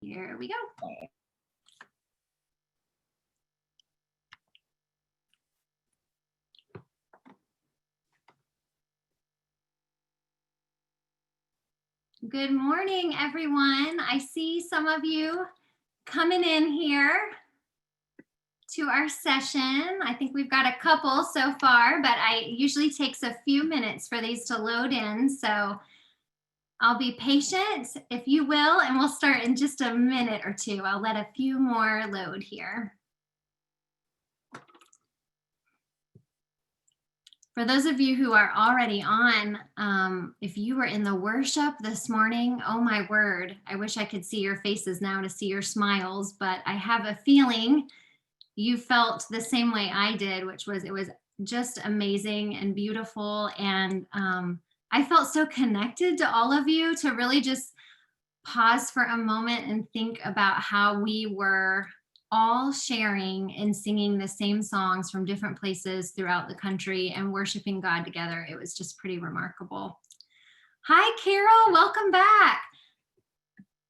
Here we go. Good morning, everyone. I see some of you coming in here to our session. I think we've got a couple so far, but it usually takes a few minutes for these to load in. So I'll be patient, if you will, and we'll start in just a minute or two. I'll let a few more load here. For those of you who are already on, if you were in the worship this morning, oh my word, I wish I could see your faces now to see your smiles, but I have a feeling you felt the same way I did, which was it was just amazing and beautiful. And I felt so connected to all of you to really just pause for a moment and think about how we were all sharing and singing the same songs from different places throughout the country and worshiping God together. It was just pretty remarkable. Hi, Carol, welcome back.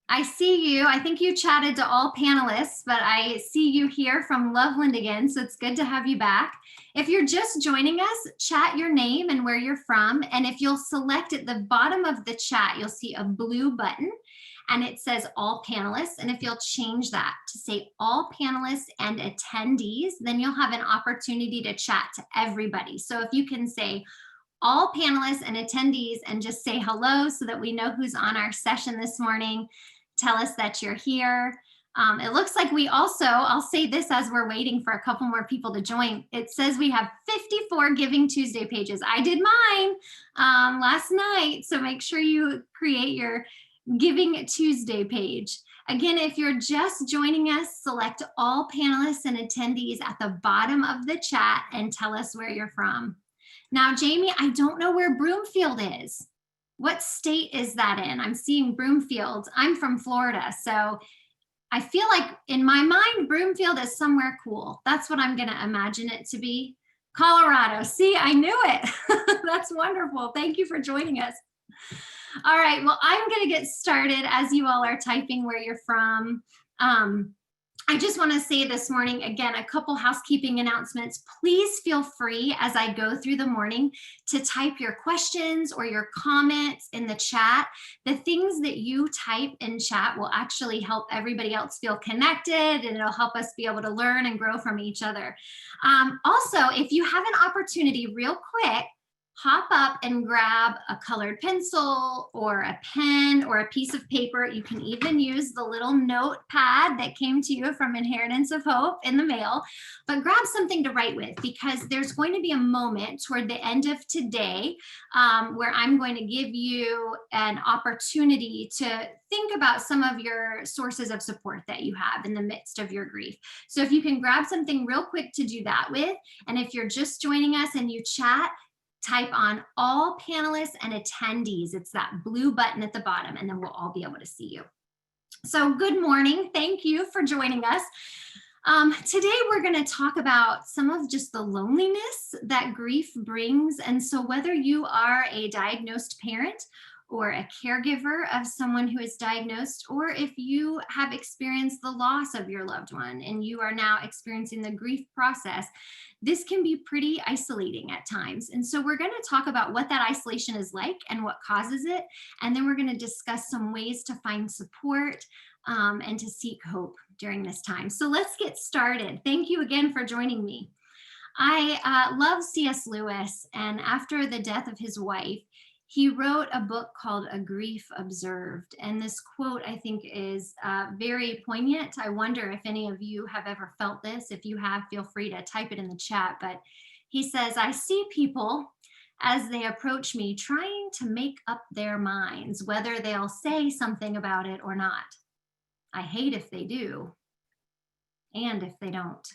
I see you. I think you chatted to all panelists, but I see you here from Loveland again, so it's good to have you back. If you're just joining us, chat your name and where you're from, and if you'll select at the bottom of the chat, you'll see a blue button, and it says all panelists, and if you'll change that to say all panelists and attendees, then you'll have an opportunity to chat to everybody. So if you can say all panelists and attendees and just say hello so that we know who's on our session this morning, tell us that you're here. It looks like we also, I'll say this as we're waiting for a couple more people to join, it says we have 54 Giving Tuesday pages. I did mine last night, so make sure you create your Giving Tuesday page. Again, if you're just joining us, select all panelists and attendees at the bottom of the chat and tell us where you're from. Now, Jamie, I don't know where Broomfield is. What state is that in? I'm seeing Broomfield. I'm from Florida, so I feel like in my mind, Broomfield is somewhere cool. That's what I'm going to imagine it to be. Colorado. See, I knew it. That's wonderful. Thank you for joining us. All right, well, I'm going to get started as you all are typing where you're from. I just want to say this morning, again, a couple housekeeping announcements. Please feel free as I go through the morning to type your questions or your comments in the chat. The things that you type in chat will actually help everybody else feel connected, and it'll help us be able to learn and grow from each other. Also, if you have an opportunity real quick, hop up and grab a colored pencil or a pen or a piece of paper. You can even use the little notepad that came to you from Inheritance of Hope in the mail, but grab something to write with, because there's going to be a moment toward the end of today where I'm going to give you an opportunity to think about some of your sources of support that you have in the midst of your grief. So if you can grab something real quick to do that with, and if you're just joining us and you chat, type on all panelists and attendees. It's that blue button at the bottom, and then we'll all be able to see you. So good morning. Thank you for joining us. Today we're going to talk about some of just the loneliness that grief brings. And so whether you are a diagnosed parent or a caregiver of someone who is diagnosed, or if you have experienced the loss of your loved one and you are now experiencing the grief process, this can be pretty isolating at times. And so we're going to talk about what that isolation is like and what causes it. And then we're going to discuss some ways to find support and to seek hope during this time. So let's get started. Thank you again for joining me. I love C.S. Lewis, and after the death of his wife, he wrote a book called A Grief Observed. And this quote, I think, is very poignant. I wonder if any of you have ever felt this. If you have, feel free to type it in the chat. But he says, I see people as they approach me trying to make up their minds, whether they'll say something about it or not. I hate if they do, and if they don't.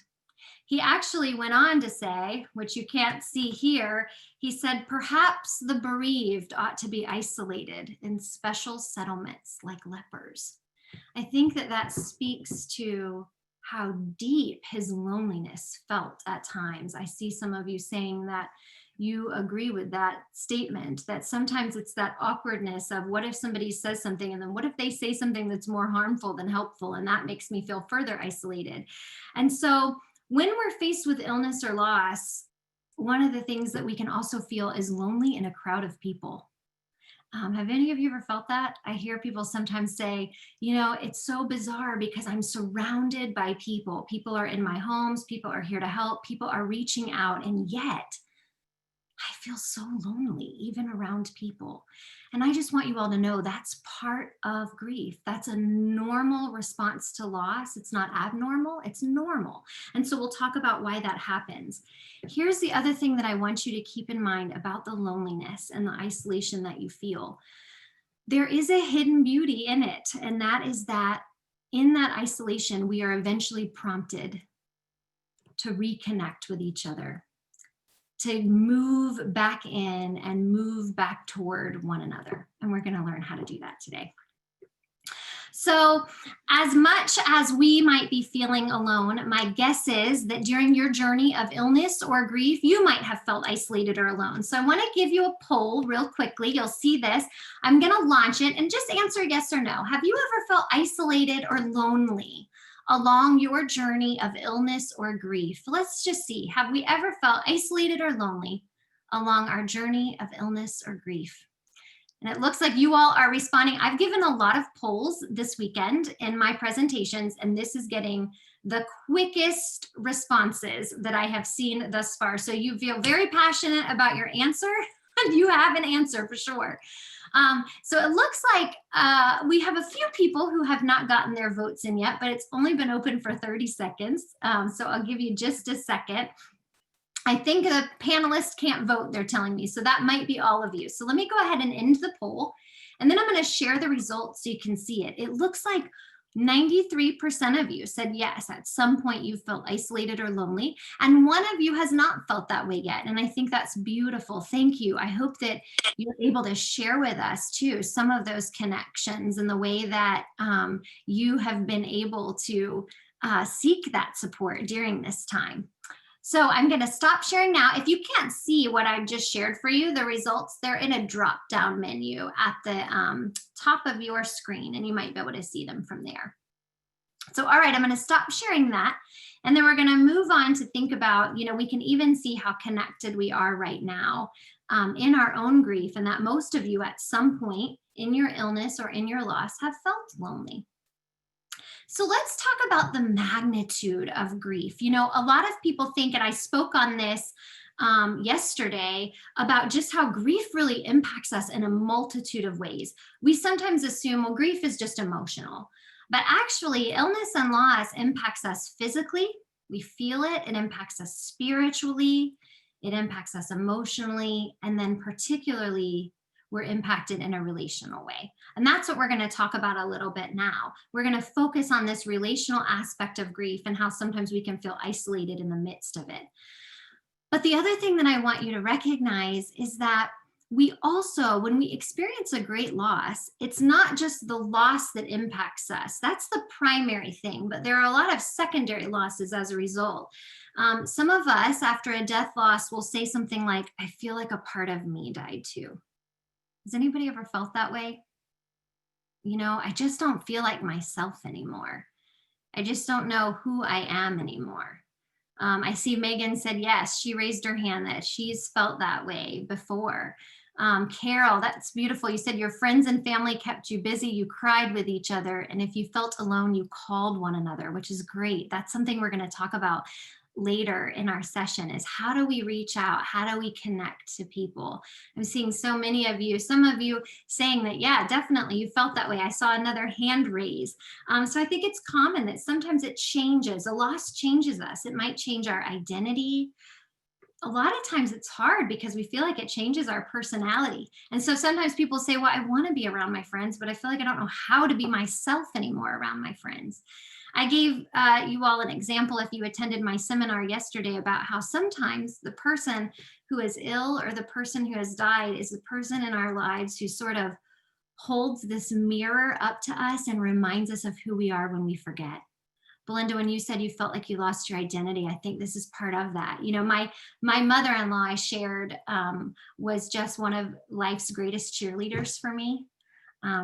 He actually went on to say, which you can't see here, he said, perhaps the bereaved ought to be isolated in special settlements like lepers. I think that speaks to how deep his loneliness felt at times. I see some of you saying that you agree with that statement, that sometimes it's that awkwardness of what if somebody says something and then what if they say something that's more harmful than helpful, and that makes me feel further isolated. And so when we're faced with illness or loss, one of the things that we can also feel is lonely in a crowd of people. Have any of you ever felt that? I hear people sometimes say, it's so bizarre because I'm surrounded by people. People are in my homes, people are here to help, people are reaching out, and yet I feel so lonely even around people. And I just want you all to know that's part of grief. That's a normal response to loss. It's not abnormal, it's normal. And so we'll talk about why that happens. Here's the other thing that I want you to keep in mind about the loneliness and the isolation that you feel. There is a hidden beauty in it, and that is that in that isolation, we are eventually prompted to reconnect with each other, to move back in and move back toward one another. And we're going to learn how to do that today. So as much as we might be feeling alone, my guess is that during your journey of illness or grief, you might have felt isolated or alone. So I want to give you a poll real quickly. You'll see this. I'm going to launch it and just answer yes or no. Have you ever felt isolated or lonely along your journey of illness or grief? Let's just see. Have we ever felt isolated or lonely along our journey of illness or grief? And it looks like you all are responding. I've given a lot of polls this weekend in my presentations, and this is getting the quickest responses that I have seen thus far. So you feel very passionate about your answer, and you have an answer for sure. So it looks like we have a few people who have not gotten their votes in yet, but it's only been open for 30 seconds. So I'll give you just a second. I think the panelists can't vote, they're telling me. So that might be all of you. So let me go ahead and end the poll. And then I'm going to share the results so you can see it. It looks like 93% of you said yes, at some point you felt isolated or lonely. And one of you has not felt that way yet. And I think that's beautiful. Thank you. I hope that you're able to share with us too some of those connections and the way that you have been able to seek that support during this time. So I'm going to stop sharing now. If you can't see what I've just shared for you, the results, they're in a drop-down menu at the top of your screen, and you might be able to see them from there. So, all right, I'm going to stop sharing that. And then we're going to move on to think about, we can even see how connected we are right now in our own grief, and that most of you at some point in your illness or in your loss have felt lonely. So let's talk about the magnitude of grief. A lot of people think, and I spoke on this yesterday, about just how grief really impacts us in a multitude of ways. We sometimes assume, well, grief is just emotional, but actually illness and loss impacts us physically. We feel it. It impacts us spiritually. It impacts us emotionally. And then particularly, we're impacted in a relational way. And that's what we're going to talk about a little bit now. We're going to focus on this relational aspect of grief and how sometimes we can feel isolated in the midst of it. But the other thing that I want you to recognize is that we also, when we experience a great loss, it's not just the loss that impacts us. That's the primary thing, but there are a lot of secondary losses as a result. Some of us, after a death loss, will say something like, I feel like a part of me died too. Has anybody ever felt that way? I just don't feel like myself anymore. I just don't know who I am anymore. I see Megan said yes, she raised her hand that she's felt that way before. Carol, that's beautiful. You said your friends and family kept you busy, you cried with each other, and if you felt alone, you called one another, which is great. That's something we're going to talk about later in our session, is how do we reach out? How do we connect to people? I'm seeing so many of you, some of you saying that, yeah, definitely you felt that way. I saw another hand raise. So I think it's common that sometimes it changes. A loss changes us. It might change our identity. A lot of times it's hard because we feel like it changes our personality. And so sometimes people say, well, I want to be around my friends, but I feel like I don't know how to be myself anymore around my friends. I gave you all an example if you attended my seminar yesterday about how sometimes the person who is ill or the person who has died is the person in our lives who sort of holds this mirror up to us and reminds us of who we are when we forget. Belinda, when you said you felt like you lost your identity, I think this is part of that. My mother-in-law, I shared, was just one of life's greatest cheerleaders for me.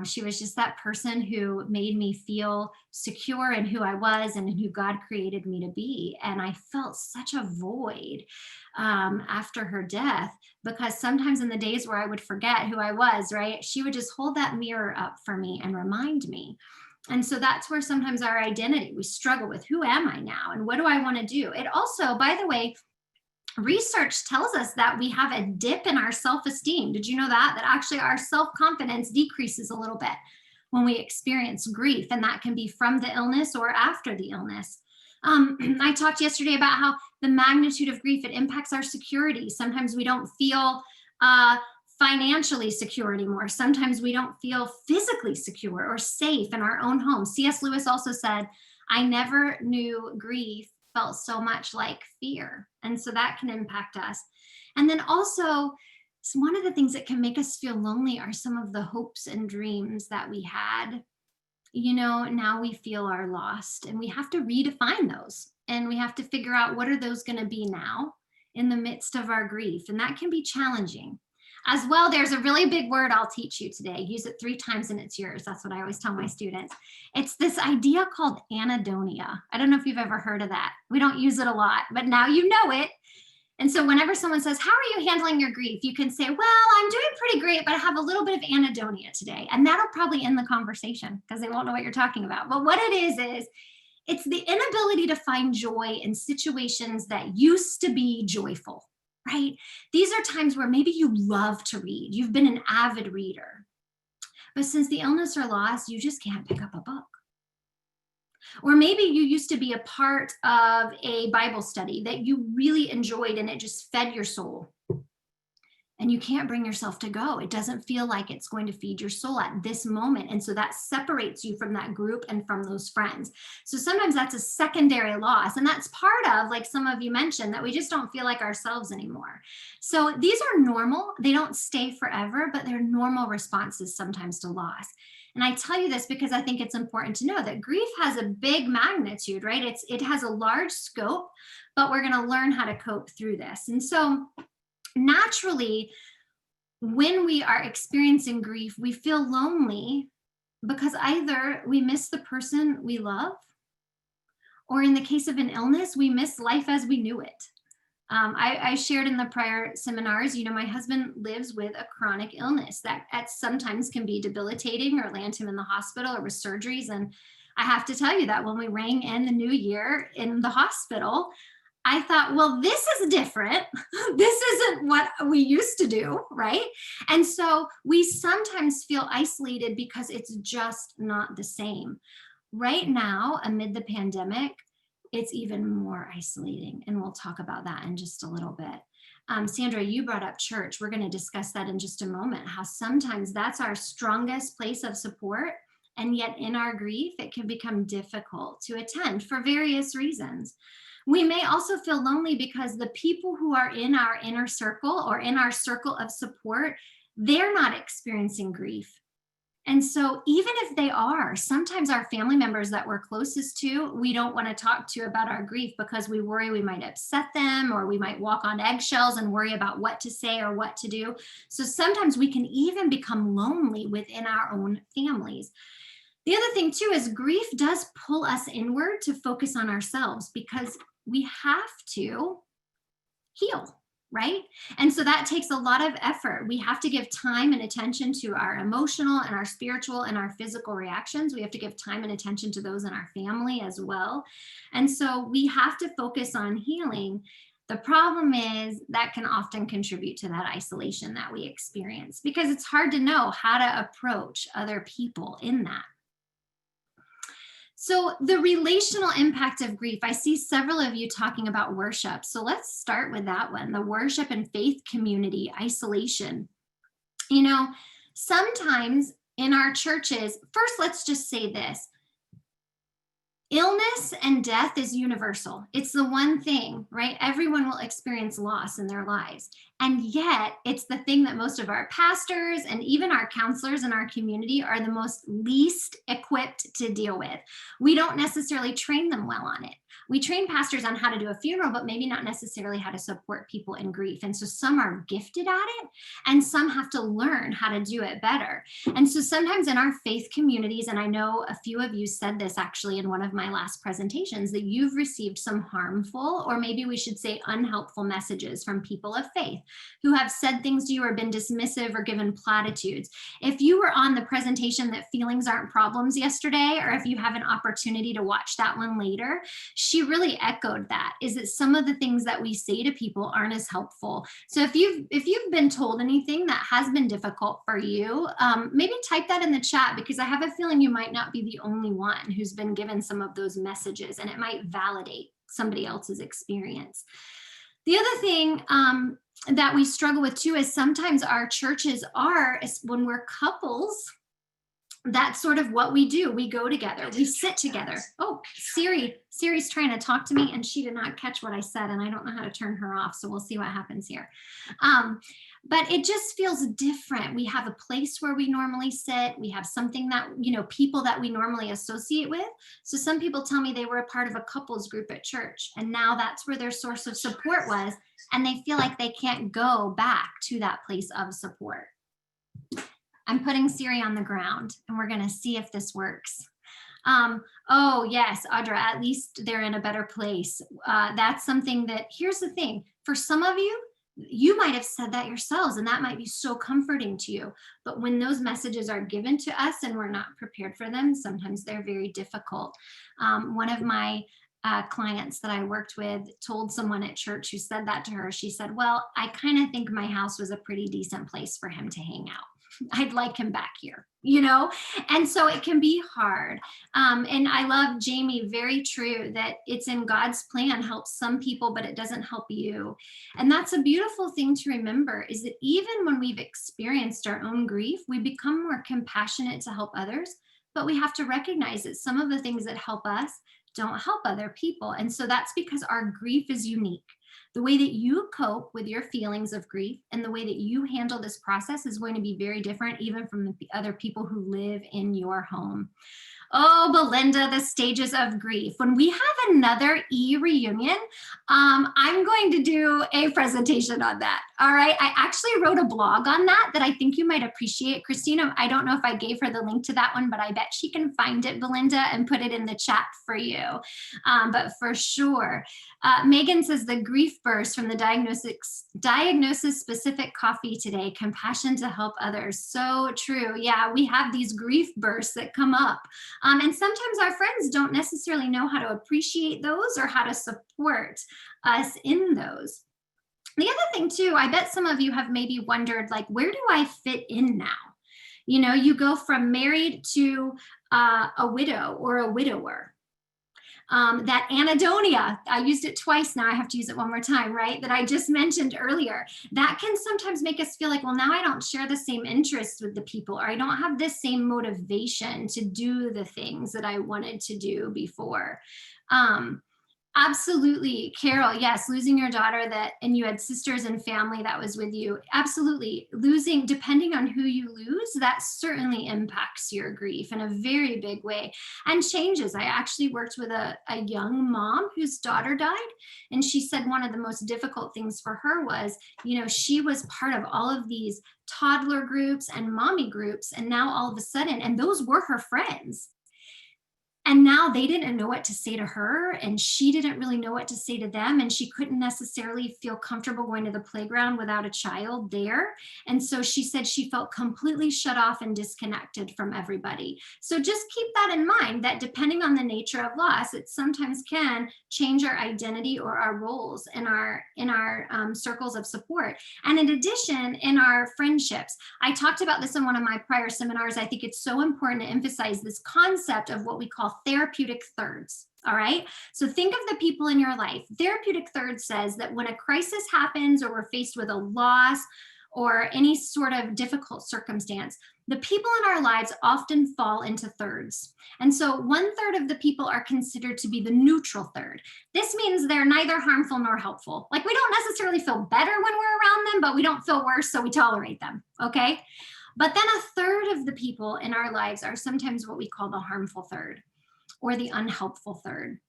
She was just that person who made me feel secure in who I was and in who God created me to be. And I felt such a void after her death, because sometimes in the days where I would forget who I was, right, she would just hold that mirror up for me and remind me. And so that's where sometimes our identity, we struggle with, who am I now? And what do I want to do? It also, by the way, research tells us that we have a dip in our self-esteem. Did you know that actually our self-confidence decreases a little bit when we experience grief, and that can be from the illness or after the illness. I talked yesterday about how the magnitude of grief, it impacts our security. Sometimes we don't feel financially secure anymore. Sometimes we don't feel physically secure or safe in our own home. C.S. Lewis also said, I never knew grief felt so much like fear. And so that can impact us. And then also, one of the things that can make us feel lonely are some of the hopes and dreams that we had. Now we feel are lost, and we have to redefine those. And we have to figure out, what are those going to be now in the midst of our grief? And that can be challenging. As well, there's a really big word I'll teach you today. Use it 3 times and it's yours. That's what I always tell my students. It's this idea called anhedonia. I don't know if you've ever heard of that. We don't use it a lot, but now you know it. And so whenever someone says, how are you handling your grief? You can say, well, I'm doing pretty great, but I have a little bit of anhedonia today. And that'll probably end the conversation, because they won't know what you're talking about. But what it is it's the inability to find joy in situations that used to be joyful. Right? These are times where maybe you love to read. You've been an avid reader. But since the illness or loss, you just can't pick up a book. Or maybe you used to be a part of a Bible study that you really enjoyed and it just fed your soul. And you can't bring yourself to go. It doesn't feel like it's going to feed your soul at this moment. And so that separates you from that group and from those friends. So sometimes that's a secondary loss. And that's part of, like some of you mentioned, that we just don't feel like ourselves anymore. So these are normal. They don't stay forever, but they're normal responses sometimes to loss. And I tell you this because I think it's important to know that grief has a big magnitude, right? It has a large scope, but we're going to learn how to cope through this. And so naturally, when we are experiencing grief, we feel lonely because either we miss the person we love, or in the case of an illness, we miss life as we knew it. I shared in the prior seminars, my husband lives with a chronic illness that at sometimes can be debilitating or land him in the hospital or with surgeries. And I have to tell you that when we rang in the new year in the hospital, I thought, well, this is different. This isn't what we used to do, right? And so we sometimes feel isolated because it's just not the same. Right now, amid the pandemic, it's even more isolating. And we'll talk about that in just a little bit. Sandra, you brought up church. We're going to discuss that in just a moment, how sometimes that's our strongest place of support. And yet in our grief, it can become difficult to attend for various reasons. We may also feel lonely because the people who are in our inner circle or in our circle of support, they're not experiencing grief. And so even if they are, sometimes our family members that we're closest to, we don't want to talk to about our grief because we worry we might upset them, or we might walk on eggshells and worry about what to say or what to do. So sometimes we can even become lonely within our own families. The other thing too is grief does pull us inward to focus on ourselves, because we have to heal, right? And so that takes a lot of effort. We have to give time and attention to our emotional and our spiritual and our physical reactions. We have to give time and attention to those in our family as well. And so we have to focus on healing. The problem is that can often contribute to that isolation that we experience, because it's hard to know how to approach other people in that. So the relational impact of grief, I see several of you talking about worship. So let's start with that one, the worship and faith community isolation. Sometimes in our churches, first, let's just say this. Illness and death is universal. It's the one thing, right? Everyone will experience loss in their lives. And yet it's the thing that most of our pastors and even our counselors in our community are the most least equipped to deal with. We don't necessarily train them well on it. We train pastors on how to do a funeral, but maybe not necessarily how to support people in grief. And so some are gifted at it and some have to learn how to do it better. And so sometimes in our faith communities, and I know a few of you said this actually in one of my last presentations, that you've received some harmful, or maybe we should say unhelpful messages from people of faith who have said things to you or been dismissive or given platitudes. If you were on the presentation that feelings aren't problems yesterday, or if you have an opportunity to watch that one later, she really echoed that, is that some of the things that we say to people aren't as helpful. So if you've been told anything that has been difficult for you, maybe type that in the chat, because I have a feeling you might not be the only one who's been given some of those messages, and it might validate somebody else's experience. The other thing that we struggle with too is sometimes our churches are, when we're couples, that's sort of what we do. We go together, we sit together. Oh, Siri's trying to talk to me and she did not catch what I said, and I don't know how to turn her off. So we'll see what happens here. But it just feels different. We have a place where we normally sit. We have something that, people that we normally associate with. So some people tell me they were a part of a couples group at church, and now that's where their source of support was. And they feel like they can't go back to that place of support. I'm putting Siri on the ground and we're going to see if this works. Oh yes, Audra, at least they're in a better place. That's something that, here's the thing, for some of you, you might have said that yourselves and that might be so comforting to you. But when those messages are given to us and we're not prepared for them, sometimes they're very difficult. One of my clients that I worked with told someone at church who said that to her. She said, well, I kind of think my house was a pretty decent place for him to hang out. I'd like him back here, and so it can be hard. And I love Jamie, very true, that it's in God's plan, helps some people, but it doesn't help you. And that's a beautiful thing to remember, is that even when we've experienced our own grief, we become more compassionate to help others, but we have to recognize that some of the things that help us don't help other people. And so that's because our grief is unique. The way that you cope with your feelings of grief and the way that you handle this process is going to be very different, even from the other people who live in your home. Oh, Belinda, the stages of grief. When we have another reunion, I'm going to do a presentation on that. All right. I actually wrote a blog on that I think you might appreciate. Christina, I don't know if I gave her the link to that one, but I bet she can find it, Belinda, and put it in the chat for you. But for sure. Megan says the grief burst from the diagnosis specific coffee today, compassion to help others. So true. Yeah, we have these grief bursts that come up. And sometimes our friends don't necessarily know how to appreciate those or how to support us in those. The other thing too, I bet some of you have maybe wondered, like, where do I fit in now? You go from married to a widow or a widower. That anhedonia, I used it twice now, I have to use it one more time, right? That I just mentioned earlier. That can sometimes make us feel like, well, now I don't share the same interests with the people, or I don't have this same motivation to do the things that I wanted to do before. Absolutely, Carol, yes, losing your daughter and you had sisters and family that was with you. Absolutely, losing, depending on who you lose, that certainly impacts your grief in a very big way and changes. I actually worked with a young mom whose daughter died, and she said one of the most difficult things for her was, she was part of all of these toddler groups and mommy groups, and now all of a sudden, and those were her friends. And now they didn't know what to say to her, and she didn't really know what to say to them, and she couldn't necessarily feel comfortable going to the playground without a child there. And so she said she felt completely shut off and disconnected from everybody. So just keep that in mind, that depending on the nature of loss, it sometimes can change our identity or our roles in our circles of support. And in addition, in our friendships. I talked about this in one of my prior seminars. I think it's so important to emphasize this concept of what we call therapeutic thirds. All right. So think of the people in your life. Therapeutic third says that when a crisis happens or we're faced with a loss, or any sort of difficult circumstance, the people in our lives often fall into thirds. And so 1/3 of the people are considered to be the neutral third. This means they're neither harmful nor helpful. Like, we don't necessarily feel better when we're around them, but we don't feel worse, so we tolerate them, okay? But then 1/3 of the people in our lives are sometimes what we call the harmful third or the unhelpful third.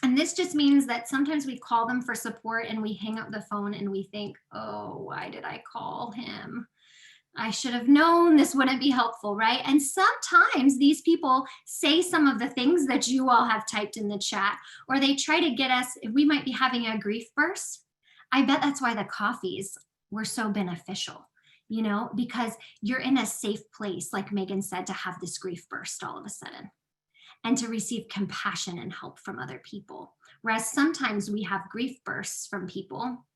And this just means that sometimes we call them for support and we hang up the phone and we think, oh, why did I call him? I should have known this wouldn't be helpful, right? And sometimes these people say some of the things that you all have typed in the chat, or they try to get us, if we might be having a grief burst. I bet that's why the coffees were so beneficial, you know, because you're in a safe place, like Megan said, to have this grief burst all of a sudden and to receive compassion and help from other people. Whereas sometimes we have grief bursts from people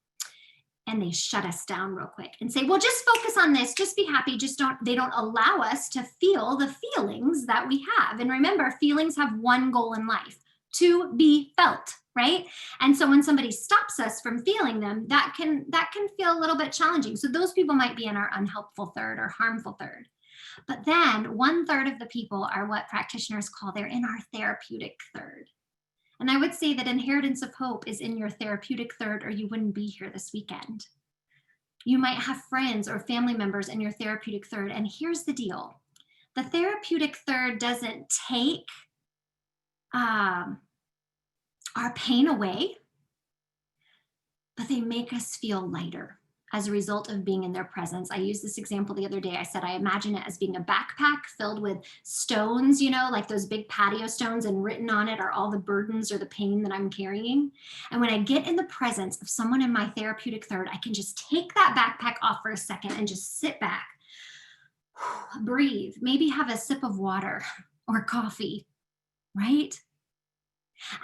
and they shut us down real quick and say, well, just focus on this, just be happy, they don't allow us to feel the feelings that we have. And remember, feelings have one goal in life: to be felt, right? And so when somebody stops us from feeling them, that can feel a little bit challenging. So those people might be in our unhelpful third or harmful third. But then 1/3 of the people are what practitioners call, they're in our therapeutic third. And I would say that Inheritance of Hope is in your therapeutic third, or you wouldn't be here this weekend. You might have friends or family members in your therapeutic third. And here's the deal. The therapeutic third doesn't take our pain away, but they make us feel lighter as a result of being in their presence. I used this example the other day. I said, I imagine it as being a backpack filled with stones, you know, like those big patio stones, and written on it are all the burdens or the pain that I'm carrying. And when I get in the presence of someone in my therapeutic third, I can just take that backpack off for a second and just sit back, breathe, maybe have a sip of water or coffee, right?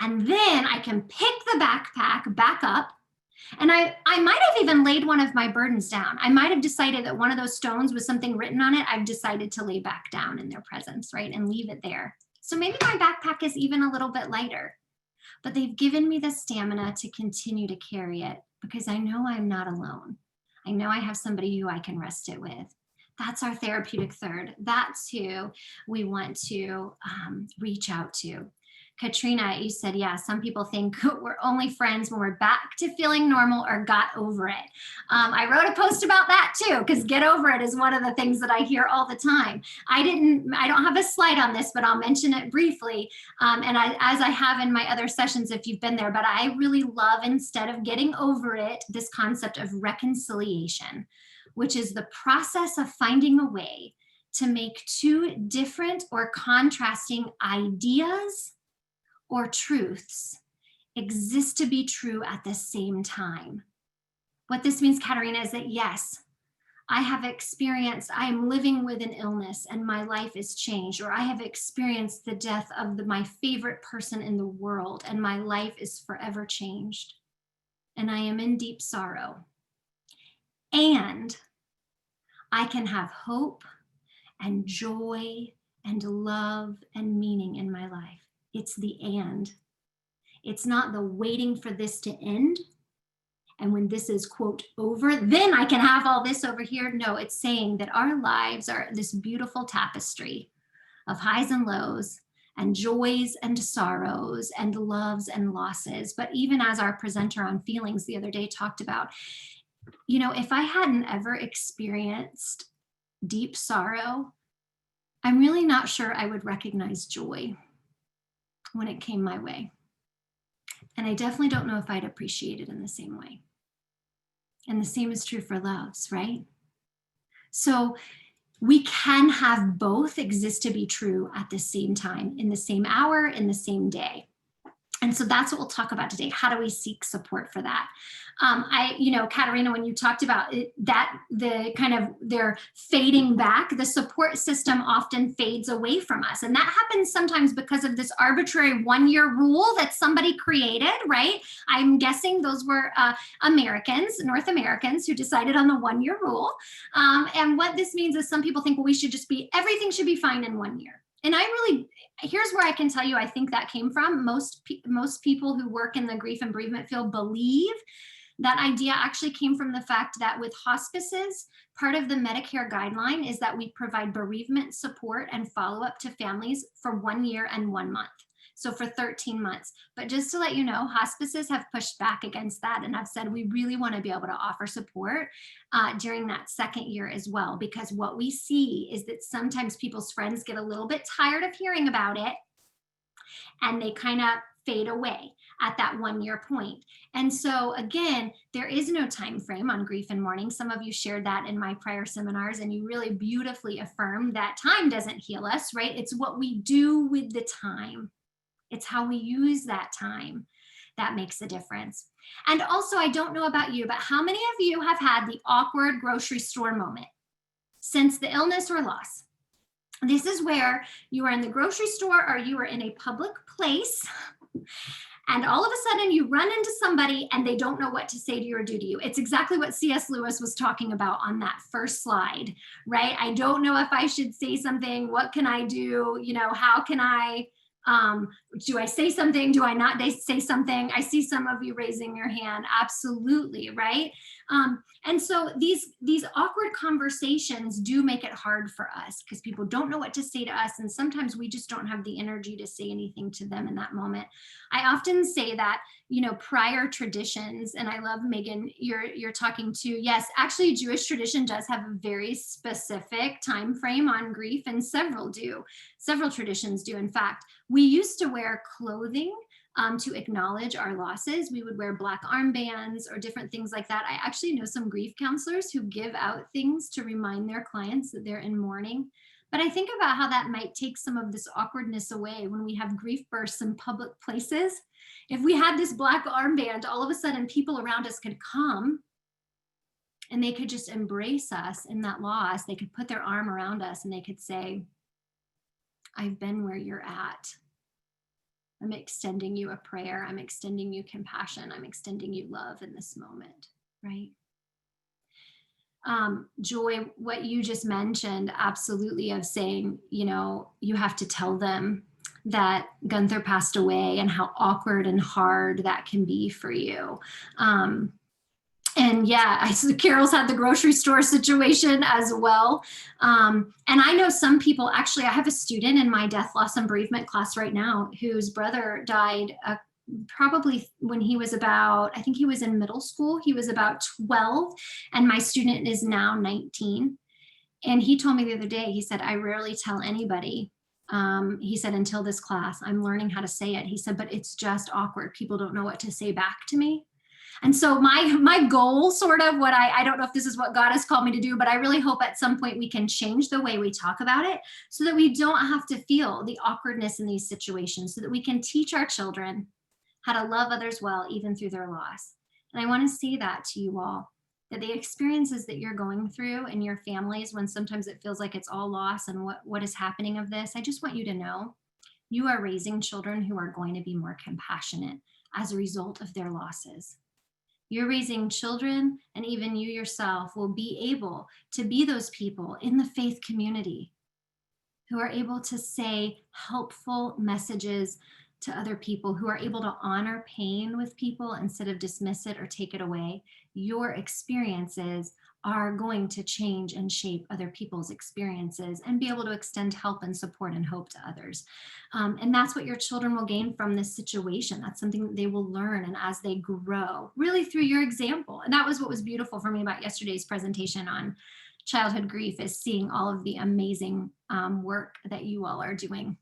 And then I can pick the backpack back up. And I might have even laid one of my burdens down. I might have decided that one of those stones with something written on it, I've decided to lay back down in their presence, right? And leave it there. So maybe my backpack is even a little bit lighter, but they've given me the stamina to continue to carry it because I know I'm not alone. I know I have somebody who I can rest it with. That's our therapeutic third. That's who we want to reach out to. Katrina, you said, yeah, some people think we're only friends when we're back to feeling normal or got over it. I wrote a post about that too, because get over it is one of the things that I hear all the time. I don't have a slide on this, but I'll mention it briefly. As I have in my other sessions, if you've been there, but I really love, instead of getting over it, this concept of reconciliation, which is the process of finding a way to make two different or contrasting ideas or truths exist to be true at the same time. What this means, Katerina, is that yes, I am living with an illness and my life is changed, or I have experienced the death of my favorite person in the world and my life is forever changed. And I am in deep sorrow. And I can have hope and joy and love and meaning in my life. It's the and. It's not the waiting for this to end. And when this is, quote, over, then I can have all this over here. No, it's saying that our lives are this beautiful tapestry of highs and lows and joys and sorrows and loves and losses. But even as our presenter on feelings the other day talked about, you know, if I hadn't ever experienced deep sorrow, I'm really not sure I would recognize joy when it came my way. And I definitely don't know if I'd appreciate it in the same way. And the same is true for loves, right? So we can have both exist to be true at the same time, in the same hour, in the same day. And so that's what we'll talk about today. How do we seek support for that? Katerina, when you talked about it, that they're fading back, the support system often fades away from us. And that happens sometimes because of this arbitrary 1-year rule that somebody created, right? I'm guessing those were North Americans who decided on the 1-year rule. And what this means is some people think, well, everything should be fine in 1 year. And here's where I can tell you, I think that came from. Most people who work in the grief and bereavement field believe That idea actually came from the fact that with hospices, part of the Medicare guideline is that we provide bereavement support and follow-up to families for 1 year and 1 month. So for 13 months. But just to let you know, hospices have pushed back against that and have said we really want to be able to offer support during that second year as well, because what we see is that sometimes people's friends get a little bit tired of hearing about it and they kind of fade away at that 1 year point. And so again, there is no time frame on grief and mourning. Some of you shared that in my prior seminars, and you really beautifully affirmed that time doesn't heal us, right? It's what we do with the time. It's how we use that time that makes a difference. And also, I don't know about you, but how many of you have had the awkward grocery store moment since the illness or loss? This is where you are in the grocery store or you are in a public place, and all of a sudden you run into somebody and they don't know what to say to you or do to you. It's exactly what C.S. Lewis was talking about on that first slide, right? I don't know if I should say something. What can I do? You know, how can I, do I say something? Do I not say something? I see some of you raising your hand. Absolutely, right? And so these awkward conversations do make it hard for us because people don't know what to say to us. And sometimes we just don't have the energy to say anything to them in that moment. I often say that, you know, prior traditions, and I love, Megan, you're talking to, yes, actually Jewish tradition does have a very specific time frame on grief, and several traditions do. In fact, we used to wear clothing to acknowledge our losses. We would wear black armbands or different things like that. I actually know some grief counselors who give out things to remind their clients that they're in mourning. But I think about how that might take some of this awkwardness away when we have grief bursts in public places. If we had this black armband, all of a sudden people around us could come and they could just embrace us in that loss. They could put their arm around us and they could say, I've been where you're at. I'm extending you a prayer. I'm extending you compassion. I'm extending you love in this moment, right? Joy, what you just mentioned, absolutely, of saying, you know, you have to tell them that Gunther passed away and how awkward and hard that can be for you. And yeah, Carol's had the grocery store situation as well. And I know some people, actually, I have a student in my death, loss, and bereavement class right now whose brother died probably when he was about, I think he was in middle school. He was about 12, and my student is now 19. And he told me the other day, he said, I rarely tell anybody. He said, until this class, I'm learning how to say it. He said, but it's just awkward. People don't know what to say back to me. And so my goal, sort of what I don't know if this is what God has called me to do, but I really hope at some point we can change the way we talk about it so that we don't have to feel the awkwardness in these situations, so that we can teach our children how to love others well, even through their loss. And I want to say that to you all, that the experiences that you're going through in your families, when sometimes it feels like it's all loss and what is happening of this, I just want you to know you are raising children who are going to be more compassionate as a result of their losses. You're raising children, and even you yourself will be able to be those people in the faith community who are able to say helpful messages to other people, who are able to honor pain with people instead of dismiss it or take it away. Your experiences are going to change and shape other people's experiences and be able to extend help and support and hope to others. And that's what your children will gain from this situation. That's something that they will learn, and as they grow, really through your example. And that was what was beautiful for me about yesterday's presentation on childhood grief, is seeing all of the amazing work that you all are doing.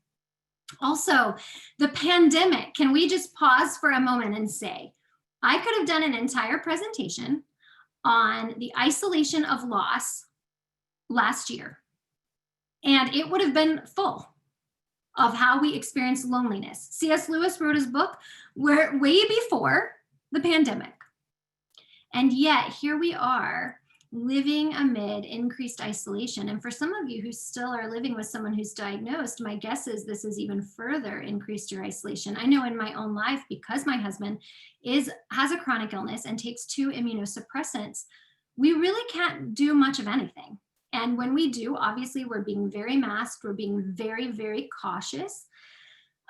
Also, the pandemic, can we just pause for a moment and say, I could have done an entire presentation on the isolation of loss last year, and it would have been full of how we experience loneliness. C.S. Lewis wrote his book way before the pandemic. And yet here we are living amid increased isolation. And for some of you who still are living with someone who's diagnosed, my guess is this has even further increased your isolation. I know in my own life, because my husband has a chronic illness and takes 2 immunosuppressants, we really can't do much of anything. And when we do, obviously we're being very masked, we're being very, very cautious.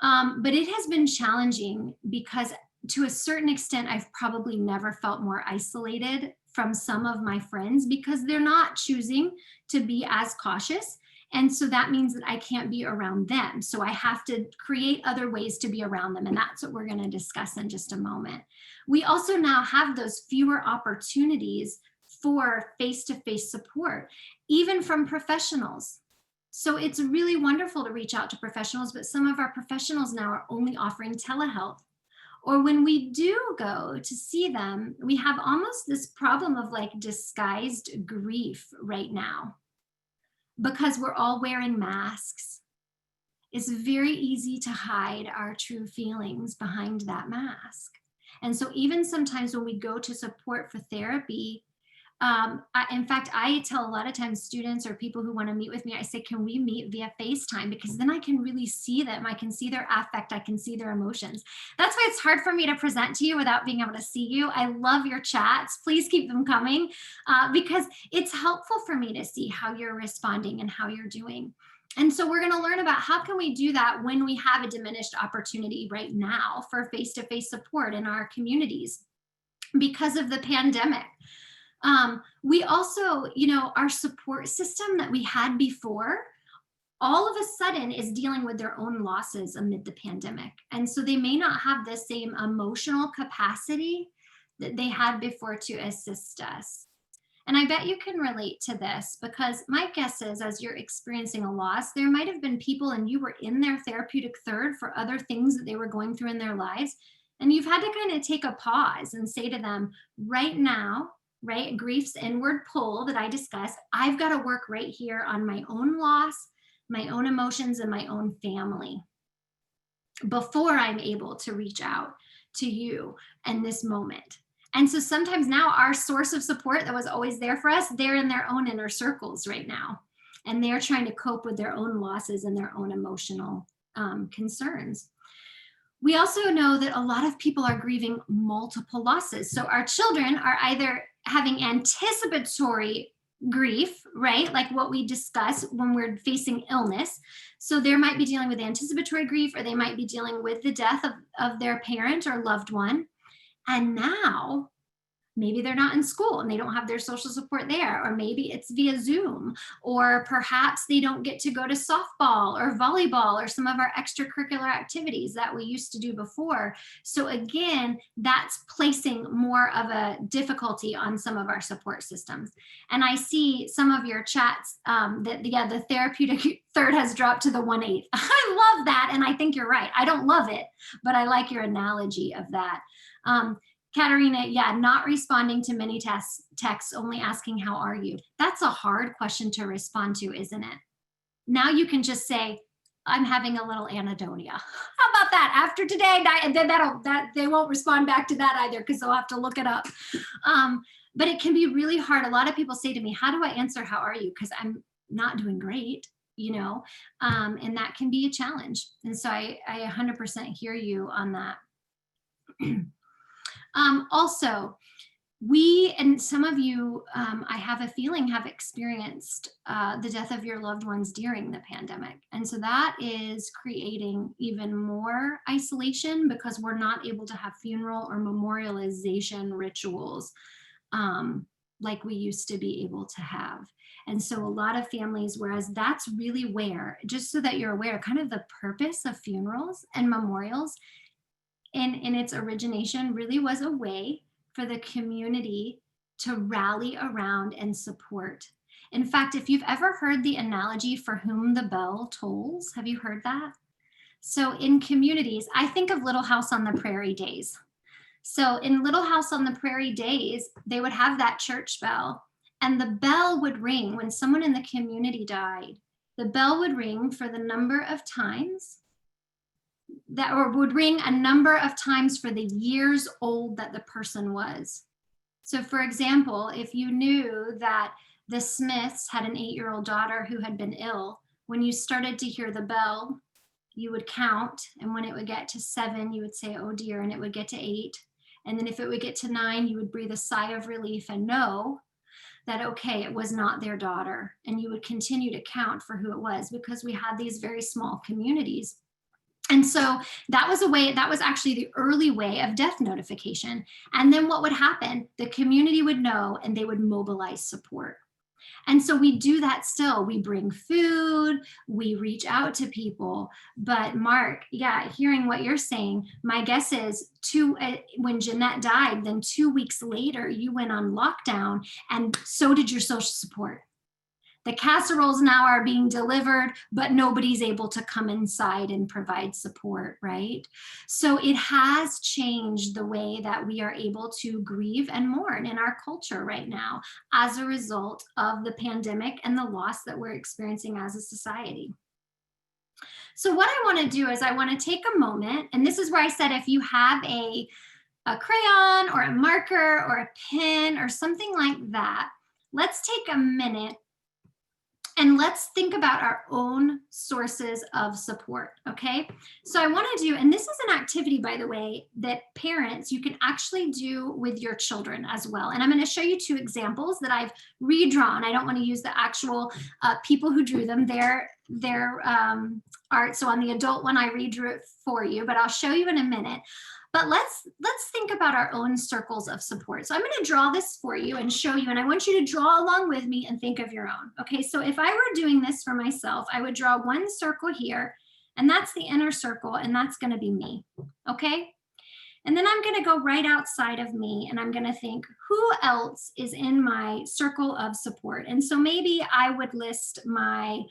But it has been challenging because to a certain extent, I've probably never felt more isolated from some of my friends because they're not choosing to be as cautious. And so that means that I can't be around them. So I have to create other ways to be around them. And that's what we're going to discuss in just a moment. We also now have those fewer opportunities for face-to-face support, even from professionals. So it's really wonderful to reach out to professionals, but some of our professionals now are only offering telehealth. Or when we do go to see them, we have almost this problem of like disguised grief right now because we're all wearing masks. It's very easy to hide our true feelings behind that mask. And so even sometimes when we go to support for therapy, in fact, I tell a lot of times students or people who want to meet with me, I say, can we meet via FaceTime? Because then I can really see them. I can see their affect. I can see their emotions. That's why it's hard for me to present to you without being able to see you. I love your chats. Please keep them coming because it's helpful for me to see how you're responding and how you're doing. And so we're going to learn about how can we do that when we have a diminished opportunity right now for face-to-face support in our communities because of the pandemic. We also, our support system that we had before, all of a sudden is dealing with their own losses amid the pandemic. And so they may not have the same emotional capacity that they had before to assist us. And I bet you can relate to this because my guess is as you're experiencing a loss, there might have been people and you were in their therapeutic third for other things that they were going through in their lives. And you've had to kind of take a pause and say to them right now, right? Grief's inward pull that I discussed. I've got to work right here on my own loss, my own emotions, and my own family before I'm able to reach out to you in this moment. And so sometimes now our source of support that was always there for us, they're in their own inner circles right now. And they're trying to cope with their own losses and their own emotional concerns. We also know that a lot of people are grieving multiple losses. So our children are either having anticipatory grief, right? Like what we discuss when we're facing illness. So they might be dealing with anticipatory grief, or they might be dealing with the death of their parent or loved one. And now maybe they're not in school and they don't have their social support there, or maybe it's via Zoom, or perhaps they don't get to go to softball or volleyball or some of our extracurricular activities that we used to do before. So again, that's placing more of a difficulty on some of our support systems. And I see some of your chats that the therapeutic third has dropped to the 1/8. I love that. And I think you're right. I don't love it, but I like your analogy of that. Katerina, not responding to many texts, only asking, how are you? That's a hard question to respond to, isn't it? Now you can just say, I'm having a little anhedonia. How about that? After today, and then they won't respond back to that either because they'll have to look it up. But it can be really hard. A lot of people say to me, how do I answer, how are you? Because I'm not doing great, and that can be a challenge. And so I 100% hear you on that. Also, we and some of you, I have a feeling, have experienced the death of your loved ones during the pandemic. And so that is creating even more isolation because we're not able to have funeral or memorialization rituals like we used to be able to have. And so a lot of families, whereas that's really where, just so that you're aware, kind of the purpose of funerals and memorials in its origination really was a way for the community to rally around and support. In fact, if you've ever heard the analogy for whom the bell tolls, have you heard that? So in communities, I think of Little House on the Prairie days. So in Little House on the Prairie days, they would have that church bell, and the bell would ring when someone in the community died. The bell would ring for the number of times that, or would ring a number of times for the years old that the person was. So for example, if you knew that the Smiths had an 8-year-old daughter who had been ill, when you started to hear the bell, you would count. And when it would get to 7, you would say, oh dear, and it would get to 8. And then if it would get to 9, you would breathe a sigh of relief and know that, okay, it was not their daughter. And you would continue to count for who it was, because we had these very small communities. And so that was that was actually the early way of death notification. And then what would happen? The community would know and they would mobilize support. And so we do that still. We bring food, we reach out to people. But Mark, yeah, hearing what you're saying, my guess is when Jeanette died, then 2 weeks later, you went on lockdown, and so did your social support. The casseroles now are being delivered, but nobody's able to come inside and provide support, right? So it has changed the way that we are able to grieve and mourn in our culture right now as a result of the pandemic and the loss that we're experiencing as a society. So what I want to do is I want to take a moment, and this is where I said if you have a crayon or a marker or a pen or something like that, let's take a minute and let's think about our own sources of support, okay? So I wanna do, and this is an activity, by the way, that parents, you can actually do with your children as well. And I'm gonna show you 2 examples that I've redrawn. I don't wanna use the actual people who drew them, their art. So on the adult one, I redrew it for you, but I'll show you in a minute. But let's think about our own circles of support. So I'm going to draw this for you and show you, and I want you to draw along with me and think of your own. Okay, so if I were doing this for myself, I would draw one circle here, and that's the inner circle, and that's going to be me. Okay, and then I'm going to go right outside of me, and I'm going to think, who else is in my circle of support? And so maybe I would list my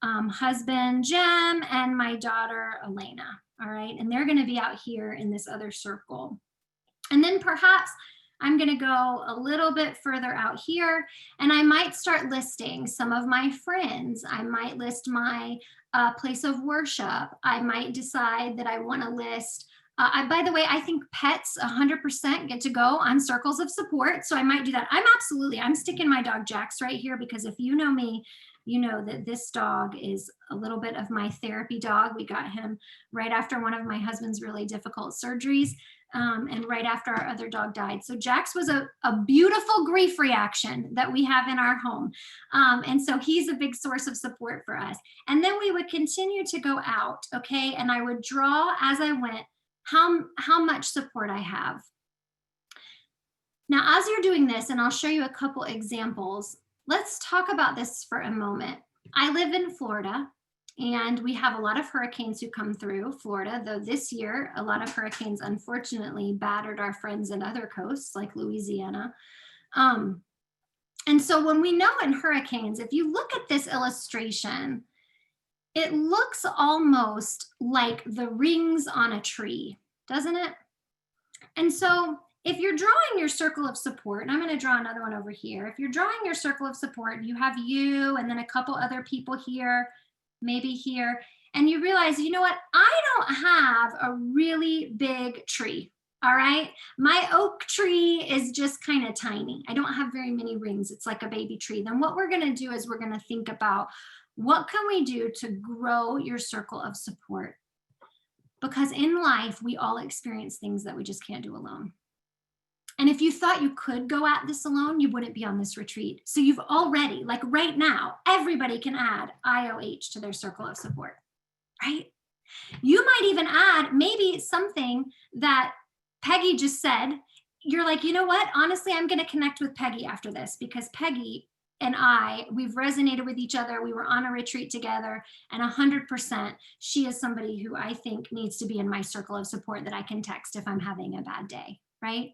husband, Jim, and my daughter, Elena. All right, and they're going to be out here in this other circle. And then perhaps I'm going to go a little bit further out here, and I might start listing some of my friends. I might list my place of worship. I might decide that I want to list, by the way, I think pets 100% get to go on circles of support. So I might do that. I'm sticking my dog Jax right here, because if you know me, you know that this dog is a little bit of my therapy dog. We got him right after one of my husband's really difficult surgeries, and right after our other dog died. So Jax was a beautiful grief reaction that we have in our home. And so he's a big source of support for us. And then we would continue to go out, okay? And I would draw as I went how much support I have. Now, as you're doing this, and I'll show you a couple examples, let's talk about this for a moment. I live in Florida, and we have a lot of hurricanes who come through Florida, though this year, a lot of hurricanes unfortunately battered our friends in other coasts like Louisiana. And so when we know in hurricanes, if you look at this illustration, it looks almost like the rings on a tree, doesn't it? And so if you're drawing your circle of support, and I'm going to draw another one over here. If you're drawing your circle of support, you have you and then a couple other people here, maybe here, and you realize, you know what? I don't have a really big tree. All right. My oak tree is just kind of tiny. I don't have very many rings. It's like a baby tree. Then what we're going to do is we're going to think about, what can we do to grow your circle of support? Because in life, we all experience things that we just can't do alone. And if you thought you could go at this alone, you wouldn't be on this retreat. So you've already, like right now, everybody can add IoH to their circle of support, right? You might even add maybe something that Peggy just said. You're like, you know what? Honestly, I'm going to connect with Peggy after this, because Peggy and we've resonated with each other. We were on a retreat together, and 100%, she is somebody who I think needs to be in my circle of support that I can text if I'm having a bad day, right?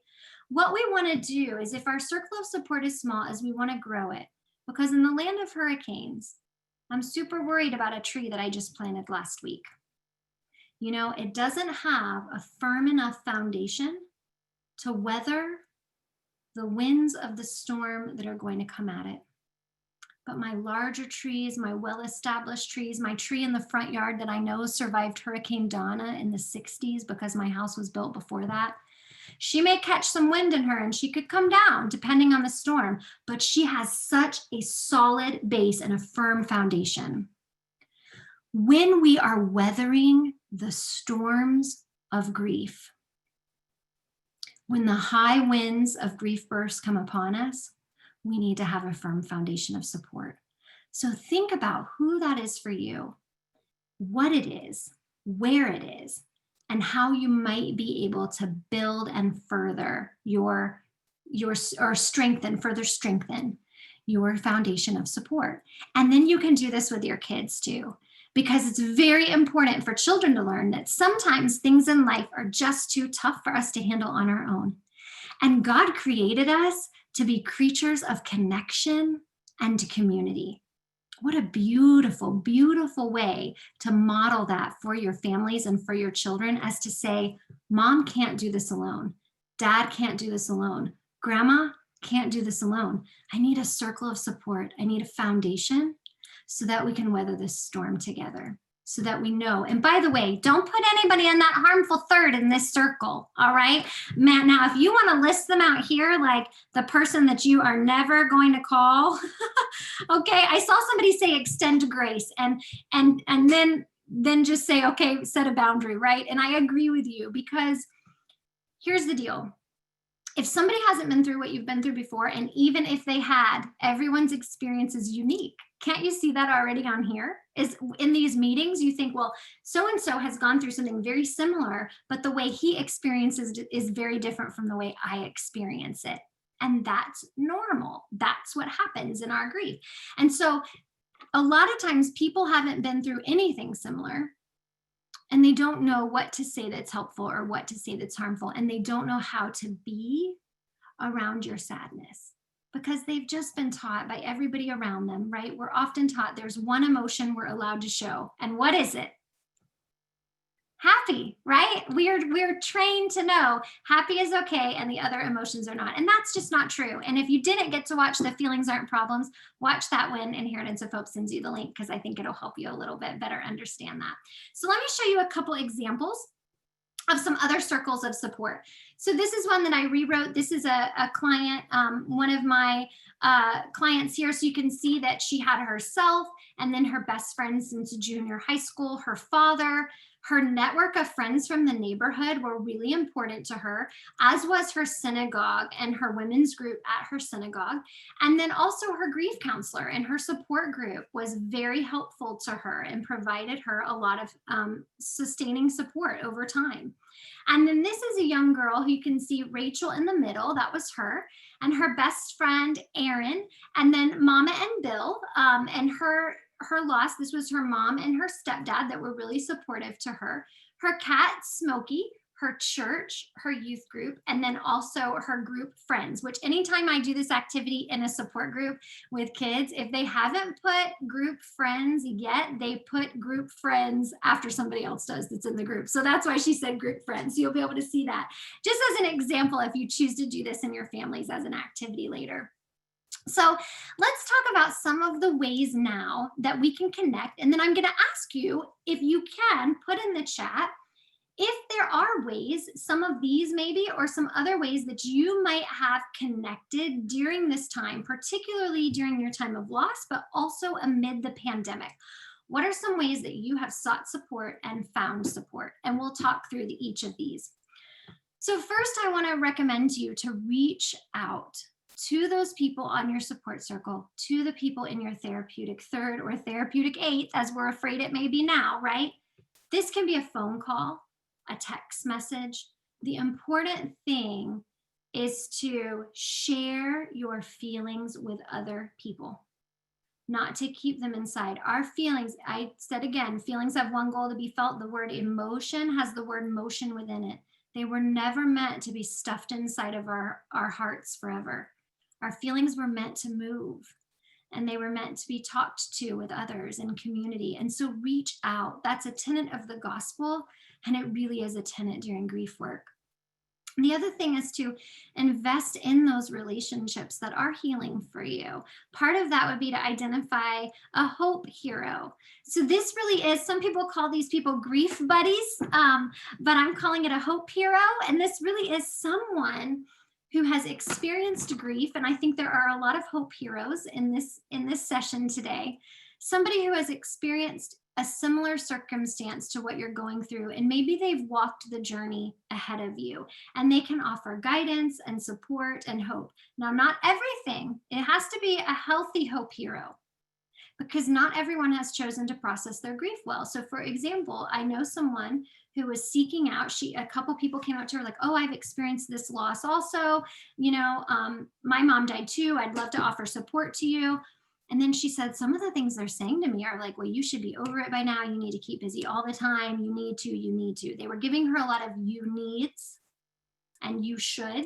What we want to do is, if our circle of support is small, is we want to grow it, because in the land of hurricanes, I'm super worried about a tree that I just planted last week. You know, it doesn't have a firm enough foundation to weather the winds of the storm that are going to come at it. But my larger trees, my well-established trees, my tree in the front yard that I know survived Hurricane Donna in the 60s because my house was built before that, she may catch some wind in her and she could come down depending on the storm, but she has such a solid base and a firm foundation. When we are weathering the storms of grief, when the high winds of grief bursts come upon us, we need to have a firm foundation of support. So think about who that is for you, what it is, where it is, and how you might be able to build and further or further strengthen your foundation of support. And then you can do this with your kids too, because it's very important for children to learn that sometimes things in life are just too tough for us to handle on our own. And God created us to be creatures of connection and community. What a beautiful, beautiful way to model that for your families and for your children, as to say, Mom can't do this alone. Dad can't do this alone. Grandma can't do this alone. I need a circle of support. I need a foundation so that we can weather this storm together, so that we know. And by the way, don't put anybody in that harmful third in this circle, all right? Man, now if you want to list them out here, like the person that you are never going to call, okay, I saw somebody say extend grace, and then just say, okay, set a boundary, right? And I agree with you, because here's the deal. If somebody hasn't been through what you've been through before, and even if they had, everyone's experience is unique. Can't you see that already on here? Is in these meetings, you think, well, so-and-so has gone through something very similar, but the way he experiences it is very different from the way I experience it. And that's normal. That's what happens in our grief. And so a lot of times people haven't been through anything similar, and they don't know what to say that's helpful or what to say that's harmful. And they don't know how to be around your sadness, because they've just been taught by everybody around them, right? We're often taught there's one emotion we're allowed to show. And what is it? Happy, right? We're trained to know happy is okay and the other emotions are not. And that's just not true. And if you didn't get to watch the Feelings Aren't Problems, watch that when Inheritance of Hope sends you the link, because I think it'll help you a little bit better understand that. So let me show you a couple examples of some other circles of support. So this is one that I rewrote. This is a client, one of my clients here. So you can see that she had herself, and then her best friend since junior high school, her father. Her network of friends from the neighborhood were really important to her, as was her synagogue and her women's group at her synagogue. And then also her grief counselor and her support group was very helpful to her and provided her a lot of sustaining support over time. And then this is a young girl who you can see Rachel in the middle, that was her, and her best friend, Erin, and then Mama and Bill, and her loss. This was her mom and her stepdad that were really supportive to her. Her cat, Smokey, her church, her youth group, and then also her group friends, which anytime I do this activity in a support group with kids, if they haven't put group friends yet, they put group friends after somebody else does that's in the group. So that's why she said group friends. So you'll be able to see that just as an example if you choose to do this in your families as an activity later. So let's talk about some of the ways now that we can connect. And then I'm going to ask you, if you can, put in the chat if there are ways, some of these maybe, or some other ways that you might have connected during this time, particularly during your time of loss, but also amid the pandemic. What are some ways that you have sought support and found support? And we'll talk through each of these. So first, I want to recommend to you to reach out to those people on your support circle, to the people in your therapeutic third or therapeutic eighth, as we're afraid it may be now, right? This can be a phone call, a text message. The important thing is to share your feelings with other people, not to keep them inside. Our feelings, I said again, feelings have one goal, to be felt. The word emotion has the word motion within it. They were never meant to be stuffed inside of our hearts forever. Our feelings were meant to move, and they were meant to be talked to with others in community. And so reach out. That's a tenet of the gospel, and it really is a tenet during grief work. And the other thing is to invest in those relationships that are healing for you. Part of that would be to identify a hope hero. So this really is, some people call these people grief buddies, but I'm calling it a hope hero. And this really is someone who has experienced grief, and I think there are a lot of hope heroes in this session today. Somebody who has experienced a similar circumstance to what you're going through, and maybe they've walked the journey ahead of you, and they can offer guidance and support and hope. Now, not everything. It has to be a healthy hope hero, because not everyone has chosen to process their grief well. So for example, I know someone who was seeking out, a couple people came out to her like, oh, I've experienced this loss also, my mom died too, I'd love to offer support to you. And then she said, some of the things they're saying to me are like, well, you should be over it by now, you need to keep busy all the time, you need to. They were giving her a lot of you needs and you should.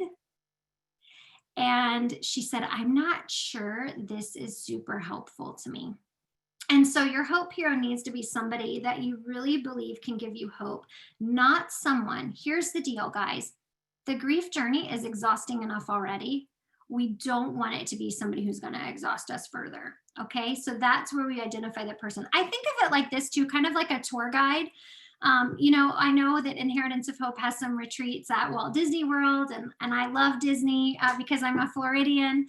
And she said, I'm not sure this is super helpful to me. And so your hope hero needs to be somebody that you really believe can give you hope, not someone. Here's the deal, guys. The grief journey is exhausting enough already. We don't want it to be somebody who's going to exhaust us further. Okay, so that's where we identify the person. I think of it like this too, kind of like a tour guide. I know that Inheritance of Hope has some retreats at Walt Disney World, and I love Disney because I'm a Floridian.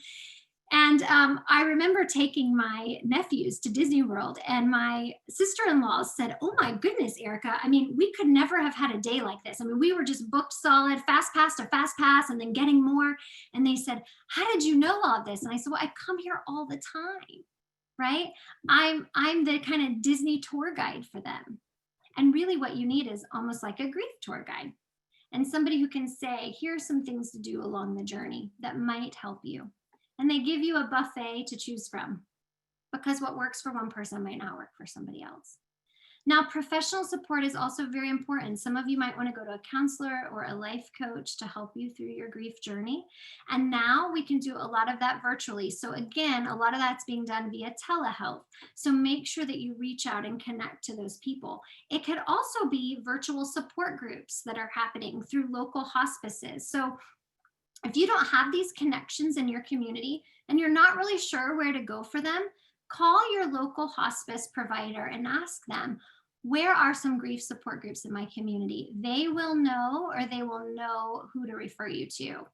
And I remember taking my nephews to Disney World, and my sister-in-law said, oh my goodness, Erica, I mean, we could never have had a day like this. I mean, we were just booked solid, fast pass to fast pass, and then getting more. And they said, how did you know all of this? And I said, well, I come here all the time, right? I'm the kind of Disney tour guide for them. And really what you need is almost like a grief tour guide, and somebody who can say, here are some things to do along the journey that might help you. And they give you a buffet to choose from, because what works for one person might not work for somebody else. Now, professional support is also very important. Some of you might want to go to a counselor or a life coach to help you through your grief journey. And now we can do a lot of that virtually. So again, a lot of that's being done via telehealth. So make sure that you reach out and connect to those people. It could also be virtual support groups that are happening through local hospices. So if you don't have these connections in your community and you're not really sure where to go for them, call your local hospice provider and ask them, where are some grief support groups in my community? They will know, or they will know who to refer you to.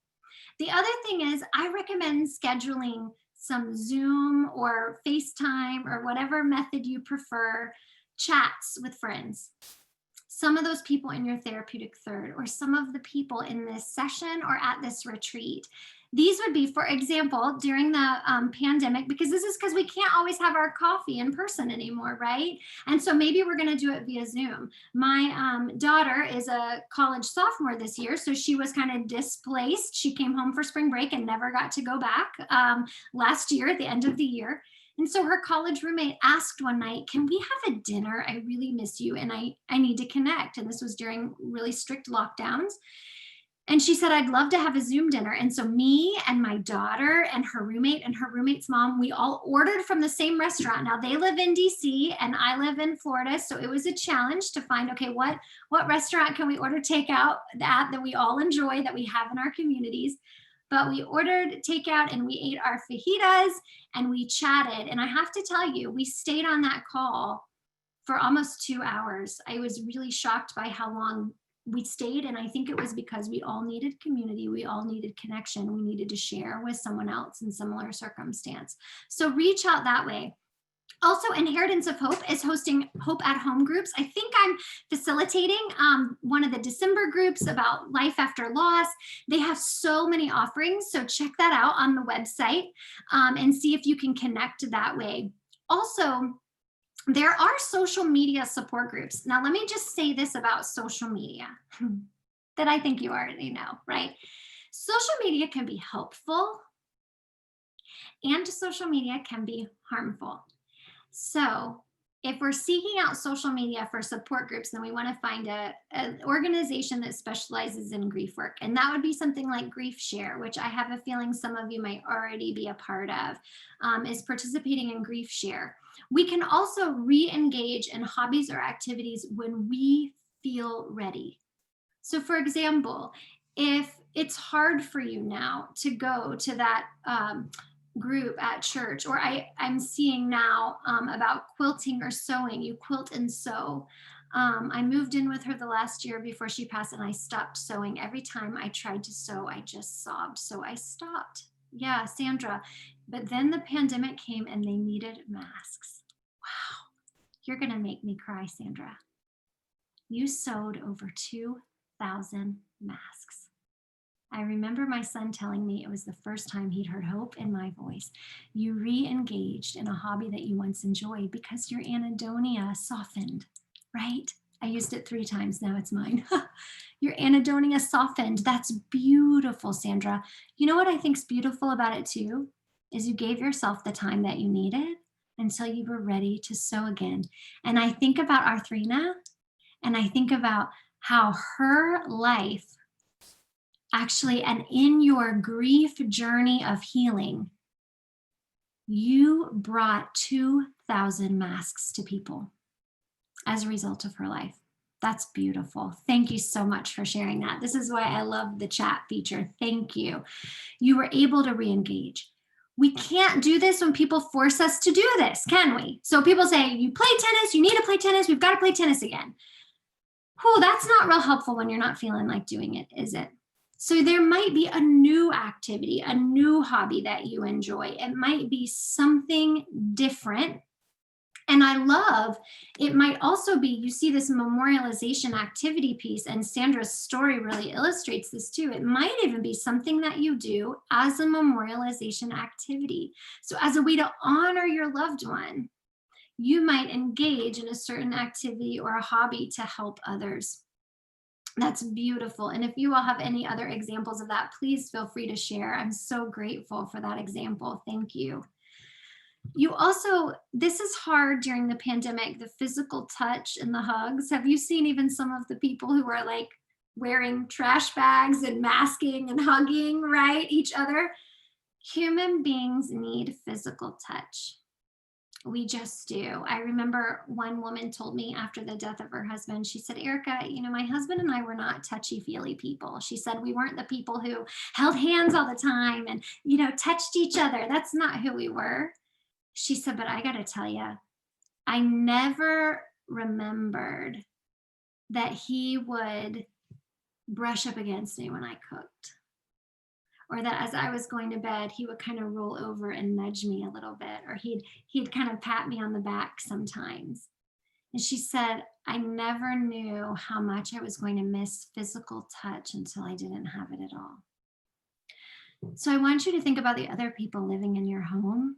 The other thing is, I recommend scheduling some Zoom or FaceTime or whatever method you prefer, chats with friends. Some of those people in your therapeutic third, or some of the people in this session or at this retreat. These would be, for example, during the pandemic, because this is because we can't always have our coffee in person anymore, right? And so maybe we're going to do it via Zoom. My daughter is a college sophomore this year, so she was kind of displaced. She came home for spring break and never got to go back last year at the end of the year. And so her college roommate asked one night, can we have a dinner? I really miss you and I need to connect. And this was during really strict lockdowns. And she said, I'd love to have a Zoom dinner. And so me and my daughter and her roommate's mom, we all ordered from the same restaurant. Now they live in DC and I live in Florida. So it was a challenge to find, okay, what restaurant can we order takeout that we all enjoy, that we have in our communities? But we ordered takeout and we ate our fajitas and we chatted. And I have to tell you, we stayed on that call for almost 2 hours. I was really shocked by how long we stayed. And I think it was because we all needed community. We all needed connection. We needed to share with someone else in similar circumstance. So reach out that way. Also, Inheritance of Hope is hosting Hope at Home groups. I think I'm facilitating one of the December groups about life after loss. They have so many offerings, so check that out on the website and see if you can connect that way. Also, there are social media support groups. Now, let me just say this about social media that I think you already know, right? Social media can be helpful and social media can be harmful. So if we're seeking out social media for support groups, then we want to find an organization that specializes in grief work. And that would be something like Grief Share, which I have a feeling some of you might already be a part of, is participating in Grief Share. We can also re-engage in hobbies or activities when we feel ready. So for example, if it's hard for you now to go to that group at church, or I'm seeing now about quilting or sewing, you quilt and sew. I moved in with her the last year before she passed and I stopped sewing. Every time I tried to sew, I just sobbed. So I stopped. Yeah, Sandra. But then the pandemic came and they needed masks. Wow. You're going to make me cry, Sandra. You sewed over 2,000 masks. I remember my son telling me it was the first time he'd heard hope in my voice. You re-engaged in a hobby that you once enjoyed because your anhedonia softened, right? I used it 3 times, now it's mine. Your anhedonia softened. That's beautiful, Sandra. You know what I think's beautiful about it too? Is you gave yourself the time that you needed until you were ready to sow again. And I think about Arthrina, and I think about how her life actually, and in your grief journey of healing, you brought 2,000 masks to people as a result of her life. That's beautiful. Thank you so much for sharing that. This is why I love the chat feature. Thank you. You were able to re-engage. We can't do this when people force us to do this, can we? So people say, you play tennis, you need to play tennis, we've got to play tennis again. Whew, that's not real helpful when you're not feeling like doing it, is it? So there might be a new activity, a new hobby that you enjoy. It might be something different. And I love, it might also be, you see this memorialization activity piece, and Sandra's story really illustrates this too. It might even be something that you do as a memorialization activity. So as a way to honor your loved one, you might engage in a certain activity or a hobby to help others. That's beautiful. And if you all have any other examples of that, please feel free to share. I'm so grateful for that example. Thank you. You also, this is hard during the pandemic, the physical touch and the hugs. Have you seen even some of the people who are like wearing trash bags and masking and hugging, right, each other? Human beings need physical touch. We just do. I remember one woman told me after the death of her husband, she said, Erica, you know, my husband and I were not touchy-feely people. She said, we weren't the people who held hands all the time and, you know, touched each other. That's not who we were. She said, but I got to tell you, I never remembered that he would brush up against me when I cooked, or that as I was going to bed, he would kind of roll over and nudge me a little bit, or he'd kind of pat me on the back sometimes. And she said, I never knew how much I was going to miss physical touch until I didn't have it at all. So I want you to think about the other people living in your home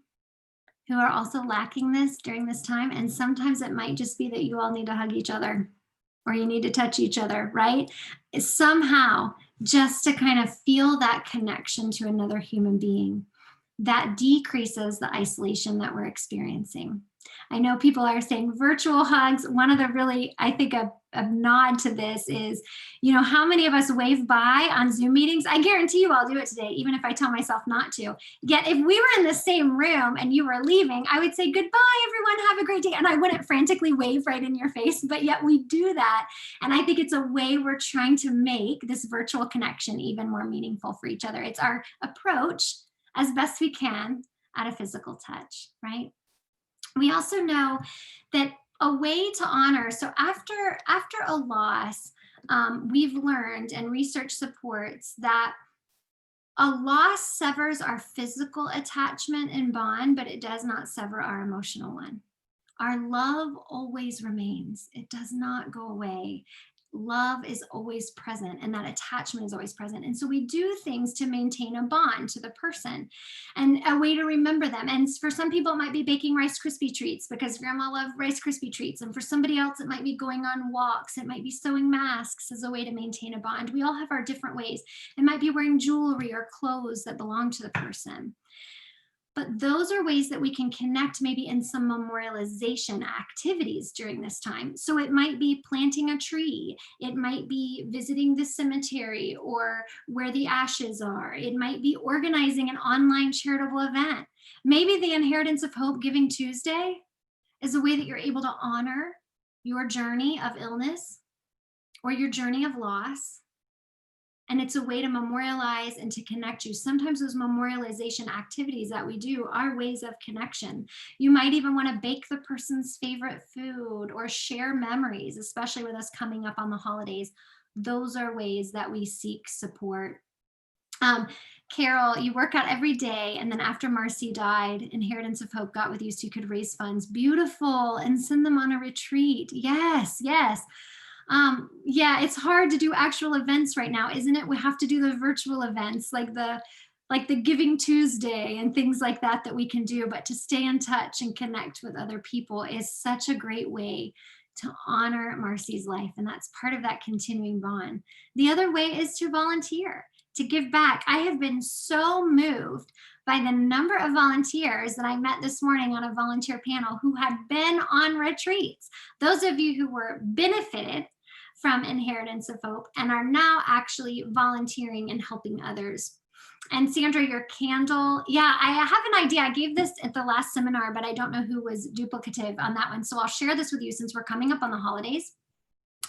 who are also lacking this during this time. And sometimes it might just be that you all need to hug each other, or you need to touch each other, right? Somehow, just to kind of feel that connection to another human being, that decreases the isolation that we're experiencing. I know people are saying virtual hugs. One of the really, I think a nod to this is, you know, how many of us wave bye on Zoom meetings? I guarantee you I'll do it today, even if I tell myself not to. Yet if we were in the same room and you were leaving, I would say, goodbye, everyone, have a great day. And I wouldn't frantically wave right in your face, but yet we do that. And I think it's a way we're trying to make this virtual connection even more meaningful for each other. It's our approach as best we can at a physical touch, right? We also know that a way to honor, so after a loss, we've learned, and research supports, that a loss severs our physical attachment and bond, but it does not sever our emotional one. Our love always remains. It does not go away. Love is always present, and that attachment is always present. And so we do things to maintain a bond to the person and a way to remember them. And for some people, it might be baking Rice Krispie treats because grandma loved Rice Krispie treats. And for somebody else, it might be going on walks. It might be sewing masks as a way to maintain a bond. We all have our different ways. It might be wearing jewelry or clothes that belong to the person. But those are ways that we can connect, maybe in some memorialization activities during this time. So it might be planting a tree. It might be visiting the cemetery or where the ashes are. It might be organizing an online charitable event. Maybe the Inheritance of Hope Giving Tuesday is a way that you're able to honor your journey of illness or your journey of loss. And it's a way to memorialize and to connect you. Sometimes those memorialization activities that we do are ways of connection. You might even want to bake the person's favorite food or share memories, especially with us coming up on the holidays. Those are ways that we seek support. Carol, you work out every day, and then after Marcy died, Inheritance of Hope got with you so you could raise funds. Beautiful. And send them on a retreat. Yes, yes. Yeah, it's hard to do actual events right now, isn't it? We have to do the virtual events like the Giving Tuesday and things like that we can do, but to stay in touch and connect with other people is such a great way to honor Marcy's life. And that's part of that continuing bond. The other way is to volunteer, to give back. I have been so moved by the number of volunteers that I met this morning on a volunteer panel who had been on retreats. Those of you who were benefited from Inheritance of Hope and are now actually volunteering and helping others. And Sandra, your candle, yeah, I have an idea. I gave this at the last seminar, but I don't know who was duplicative on that one. So I'll share this with you since we're coming up on the holidays.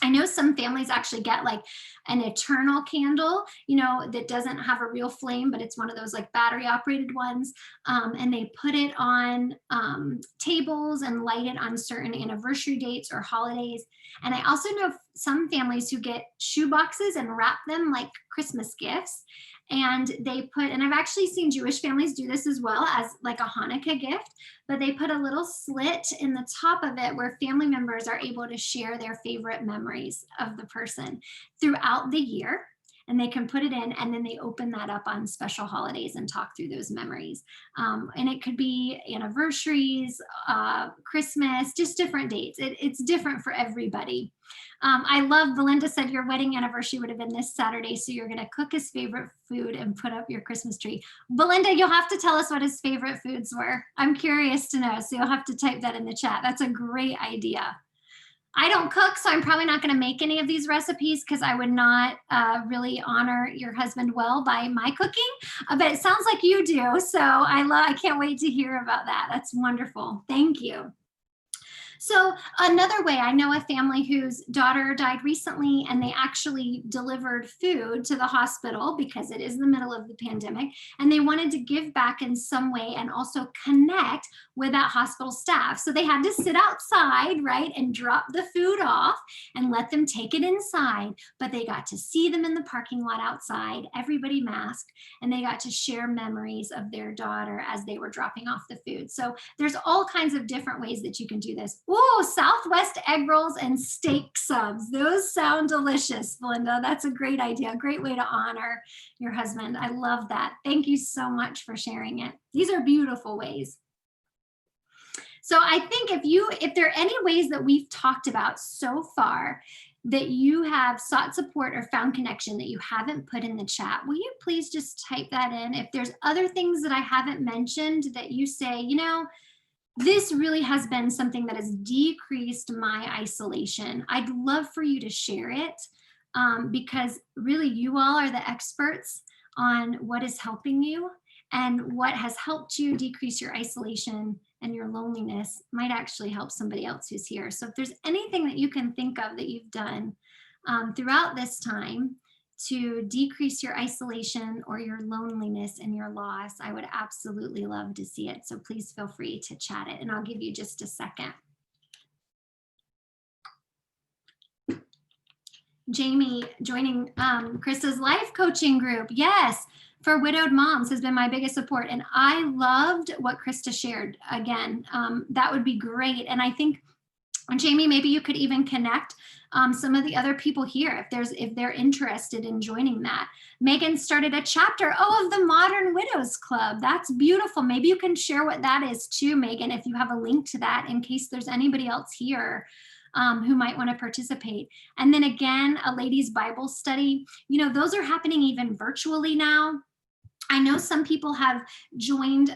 I know some families actually get like an eternal candle, you know, that doesn't have a real flame, but it's one of those like battery operated ones. And they put it on tables and light it on certain anniversary dates or holidays. And I also know some families who get shoe boxes and wrap them like Christmas gifts. And they put, and I've actually seen Jewish families do this as well as like a Hanukkah gift, but they put a little slit in the top of it where family members are able to share their favorite memories of the person throughout the year. And they can put it in and then they open that up on special holidays and talk through those memories. And it could be anniversaries, Christmas, just different dates. It's different for everybody. I love, Belinda said your wedding anniversary would have been this Saturday, so you're going to cook his favorite food and put up your Christmas tree. Belinda, you'll have to tell us what his favorite foods were. I'm curious to know, so you'll have to type that in the chat. That's a great idea. I don't cook, so I'm probably not going to make any of these recipes because I would not really honor your husband well by my cooking, but it sounds like you do, so I can't wait to hear about that. That's wonderful. Thank you. So another way, I know a family whose daughter died recently and they actually delivered food to the hospital because it is the middle of the pandemic and they wanted to give back in some way and also connect with that hospital staff. So they had to sit outside, right, and drop the food off and let them take it inside, but they got to see them in the parking lot outside, everybody masked, and they got to share memories of their daughter as they were dropping off the food. So there's all kinds of different ways that you can do this. Oh, Southwest egg rolls and steak subs. Those sound delicious, Belinda. That's a great idea. A great way to honor your husband. I love that. Thank you so much for sharing it. These are beautiful ways. So I think if there are any ways that we've talked about so far that you have sought support or found connection that you haven't put in the chat, will you please just type that in? If there's other things that I haven't mentioned that you say, you know, this really has been something that has decreased my isolation, I'd love for you to share it because really you all are the experts on what is helping you and what has helped you decrease your isolation and your loneliness might actually help somebody else who's here. So if there's anything that you can think of that you've done throughout this time to decrease your isolation or your loneliness and your loss, I would absolutely love to see it. So please feel free to chat it and I'll give you just a second. Jamie joining Krista's life coaching group. Yes, for widowed moms has been my biggest support. And I loved what Krista shared. Again, that would be great. And I think, Jamie, maybe you could even connect some of the other people here if they're interested in joining that. Megan started a chapter of the Modern Widows Club. That's beautiful. Maybe you can share what that is too, Megan, if you have a link to that in case there's anybody else here who might want to participate. And then again, a ladies' Bible study. You know, those are happening even virtually now. I know some people have joined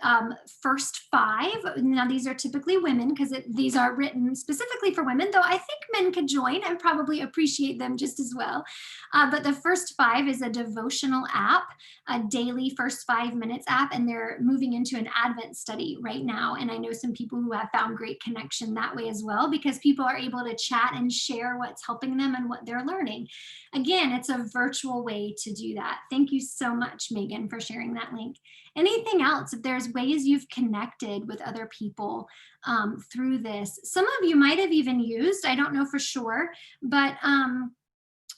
First Five. Now these are typically women because these are written specifically for women, though I think men could join and probably appreciate them just as well. But the First Five is a devotional app, a daily first 5 minutes app, and they're moving into an Advent study right now. And I know some people who have found great connection that way as well because people are able to chat and share what's helping them and what they're learning. Again, it's a virtual way to do that. Thank you so much, Megan, for sharing that link. Anything else, if there's ways you've connected with other people through this, some of you might have even used, I don't know for sure, but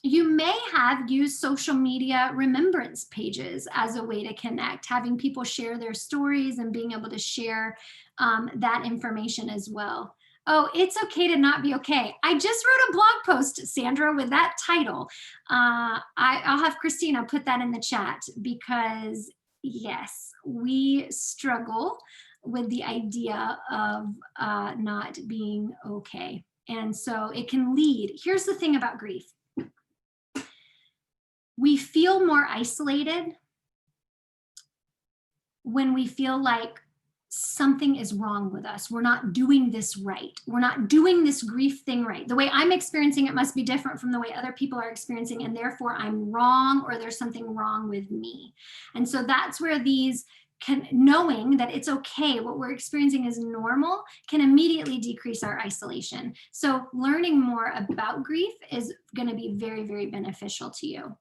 you may have used social media remembrance pages as a way to connect, having people share their stories and being able to share that information as well. Oh, it's okay to not be okay. I just wrote a blog post, Sandra, with that title. I'll have Christina put that in the chat because, yes, we struggle with the idea of not being okay. And so it can lead. Here's the thing about grief. We feel more isolated when we feel like something is wrong with us. We're not doing this right. We're not doing this grief thing right. The way I'm experiencing it must be different from the way other people are experiencing, and therefore I'm wrong, or there's something wrong with me. And so that's where these knowing that it's okay, what we're experiencing is normal, can immediately decrease our isolation. So learning more about grief is going to be very, very beneficial to you.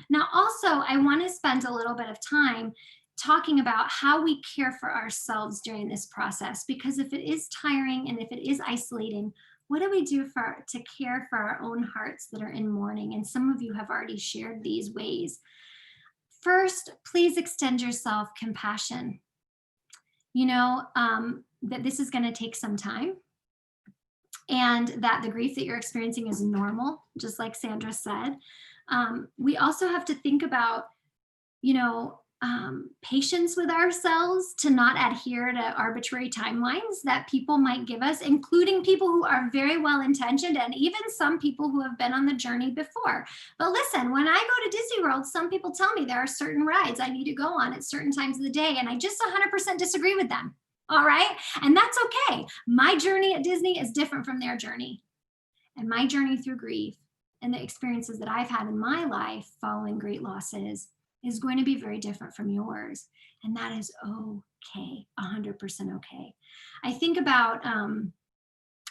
Now, also, I want to spend a little bit of time talking about how we care for ourselves during this process, because if it is tiring and if it is isolating, what do we do to care for our own hearts that are in mourning? And some of you have already shared these ways. First, please extend yourself compassion. You know that this is going to take some time, and that the grief that you're experiencing is normal, just like Sandra said. We also have to think about, patience with ourselves, to not adhere to arbitrary timelines that people might give us, including people who are very well intentioned, and even some people who have been on the journey before. But listen, when I go to Disney World, some people tell me there are certain rides I need to go on at certain times of the day, and I just 100% disagree with them. All right. And that's okay. My journey at Disney is different from their journey. And my journey through grief and the experiences that I've had in my life following great losses is going to be very different from yours. And that is okay, 100% okay. I think about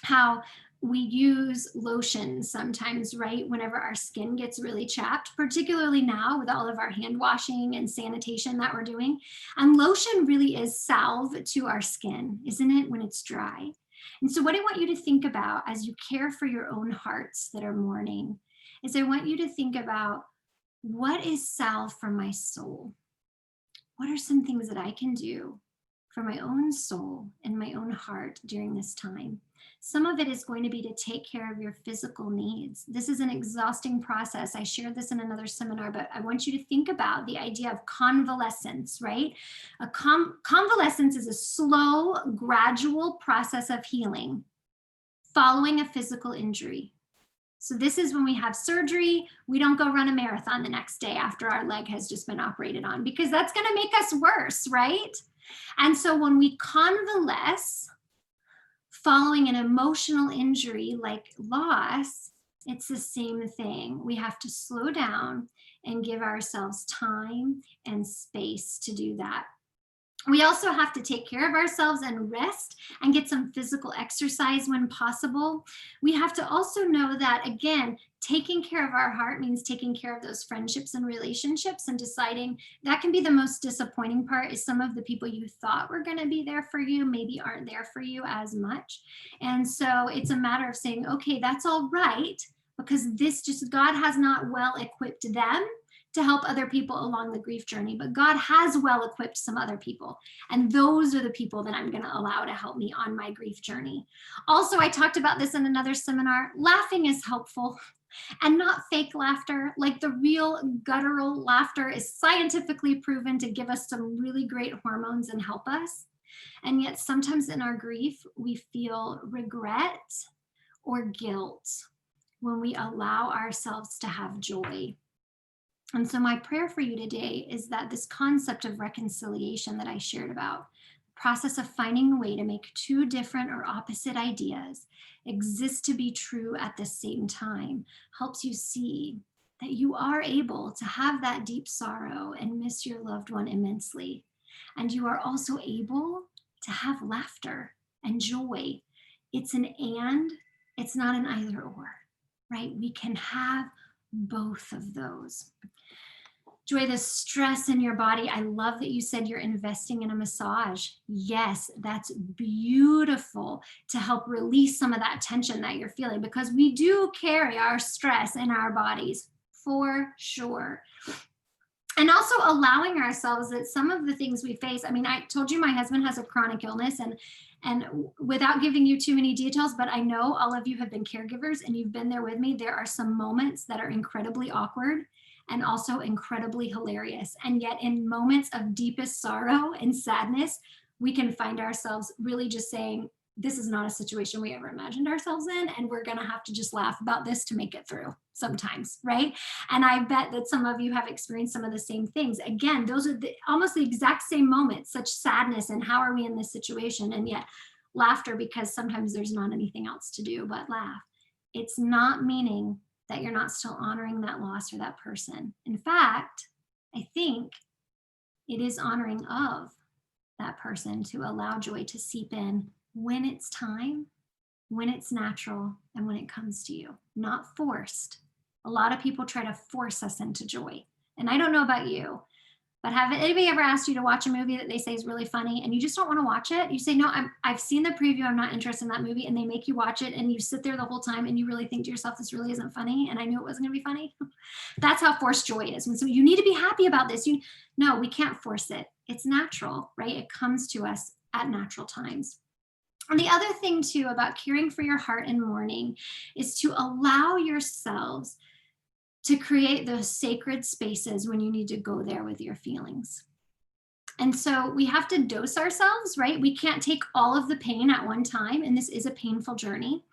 how we use lotion sometimes, right? Whenever our skin gets really chapped, particularly now with all of our hand washing and sanitation that we're doing. And lotion really is salve to our skin, isn't it, when it's dry? And so what I want you to think about as you care for your own hearts that are mourning is I want you to think about, what is salve for my soul? What are some things that I can do for my own soul and my own heart during this time? Some of it is going to be to take care of your physical needs. This is an exhausting process. I shared this in another seminar, but I want you to think about the idea of convalescence, right? Convalescence is a slow, gradual process of healing following a physical injury. So this is when we have surgery, we don't go run a marathon the next day after our leg has just been operated on, because that's going to make us worse, right? And so when we convalesce following an emotional injury like loss, it's the same thing. We have to slow down and give ourselves time and space to do that. We also have to take care of ourselves and rest and get some physical exercise when possible. We have to also know that, again, taking care of our heart means taking care of those friendships and relationships, and deciding that can be the most disappointing part, is some of the people you thought were going to be there for you maybe aren't there for you as much. And so it's a matter of saying, okay, that's all right, because God has not well equipped them to help other people along the grief journey, but God has well equipped some other people. And those are the people that I'm going to allow to help me on my grief journey. Also, I talked about this in another seminar. Laughing is helpful, and not fake laughter. Like the real guttural laughter is scientifically proven to give us some really great hormones and help us. And yet sometimes in our grief, we feel regret or guilt when we allow ourselves to have joy. And so my prayer for you today is that this concept of reconciliation that I shared about, the process of finding a way to make two different or opposite ideas exist to be true at the same time, helps you see that you are able to have that deep sorrow and miss your loved one immensely. And you are also able to have laughter and joy. It's an and, it's not an either or, right? We can have both of those. Joy, the stress in your body. I love that you said you're investing in a massage. Yes, that's beautiful to help release some of that tension that you're feeling, because we do carry our stress in our bodies for sure. And also allowing ourselves that some of the things we face, I mean, I told you my husband has a chronic illness, and without giving you too many details, but I know all of you have been caregivers and you've been there with me. There are some moments that are incredibly awkward and also incredibly hilarious. And yet in moments of deepest sorrow and sadness, we can find ourselves really just saying, this is not a situation we ever imagined ourselves in, and we're going to have to just laugh about this to make it through sometimes, right? And I bet that some of you have experienced some of the same things. Again, those are almost the exact same moments, such sadness and how are we in this situation, and yet laughter, because sometimes there's not anything else to do but laugh. It's not meaning that you're not still honoring that loss or that person. In fact, I think it is honoring of that person to allow joy to seep in when it's time, when it's natural, and when it comes to you, not forced. A lot of people try to force us into joy. And I don't know about you, but have anybody ever asked you to watch a movie that they say is really funny and you just don't want to watch it? You say, no, I've seen the preview, I'm not interested in that movie, and they make you watch it and you sit there the whole time and you really think to yourself, this really isn't funny, and I knew it wasn't gonna be funny. That's how forced joy is. When so you need to be happy about this. No, we can't force it. It's natural, right? It comes to us at natural times. And the other thing too about caring for your heart in mourning is to allow yourselves to create those sacred spaces when you need to go there with your feelings. And so we have to dose ourselves, right? We can't take all of the pain at one time, and this is a painful journey.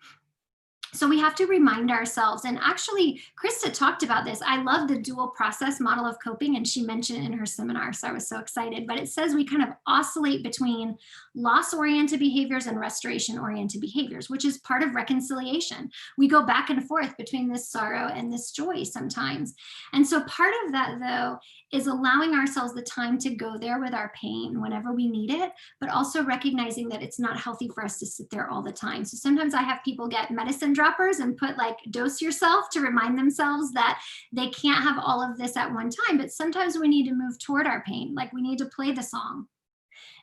So we have to remind ourselves, and actually Krista talked about this. I love the dual process model of coping, and she mentioned it in her seminar, so I was so excited. But it says we kind of oscillate between loss-oriented behaviors and restoration-oriented behaviors, which is part of reconciliation. We go back and forth between this sorrow and this joy sometimes. And so part of that, though, is allowing ourselves the time to go there with our pain whenever we need it, but also recognizing that it's not healthy for us to sit there all the time. So sometimes I have people get medicine droppers and put like dose yourself to remind themselves that they can't have all of this at one time. But sometimes we need to move toward our pain. Like we need to play the song,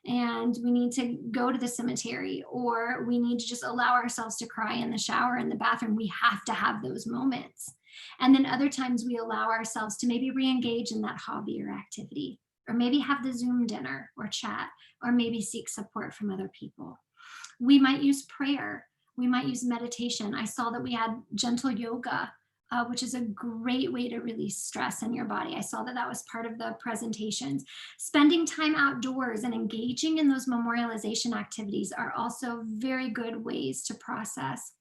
and we need to go to the cemetery, or we need to just allow ourselves to cry in the shower, in the bathroom. We have to have those moments. And then other times we allow ourselves to maybe re-engage in that hobby or activity, or maybe have the Zoom dinner or chat, or maybe seek support from other people. We might use prayer. We might use meditation. I saw that we had gentle yoga, which is a great way to release stress in your body. I saw that that was part of the presentations. Spending time outdoors and engaging in those memorialization activities are also very good ways to process.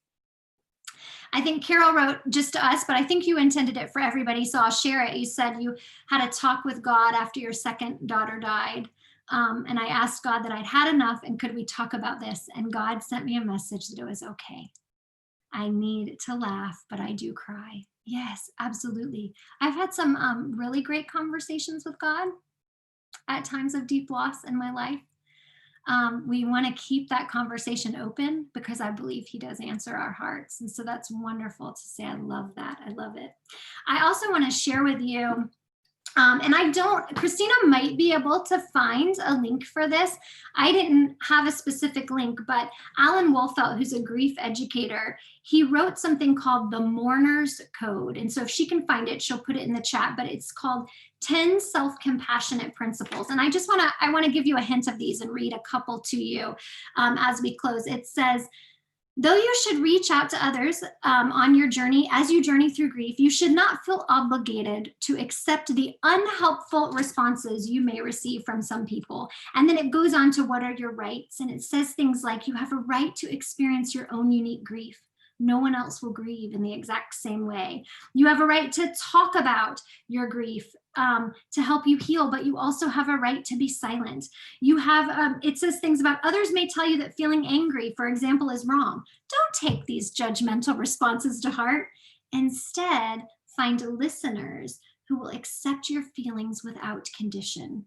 I think Carol wrote just to us, but I think you intended it for everybody, so I'll share it. You said you had a talk with God after your second daughter died. And I asked God that I'd had enough and could we talk about this? And God sent me a message that it was okay. I need to laugh, but I do cry. Yes, absolutely. I've had some really great conversations with God at times of deep loss in my life. We want to keep that conversation open because I believe he does answer our hearts. And so that's wonderful to say. I love that. I love it. I also want to share with you, and Christina might be able to find a link for this. I didn't have a specific link, but Alan Wolfelt, who's a grief educator, he wrote something called the Mourner's Code. And so if she can find it, she'll put it in the chat, but it's called 10 self-compassionate principles. And I want to give you a hint of these and read a couple to you as we close. It says, though you should reach out to others on your journey, as you journey through grief, you should not feel obligated to accept the unhelpful responses you may receive from some people. And then it goes on to what are your rights? And it says things like you have a right to experience your own unique grief. No one else will grieve in the exact same way. You have a right to talk about your grief to help you heal, but you also have a right to be silent. You have, it says things about others may tell you that feeling angry, for example, is wrong. Don't take these judgmental responses to heart. Instead, find listeners who will accept your feelings without condition.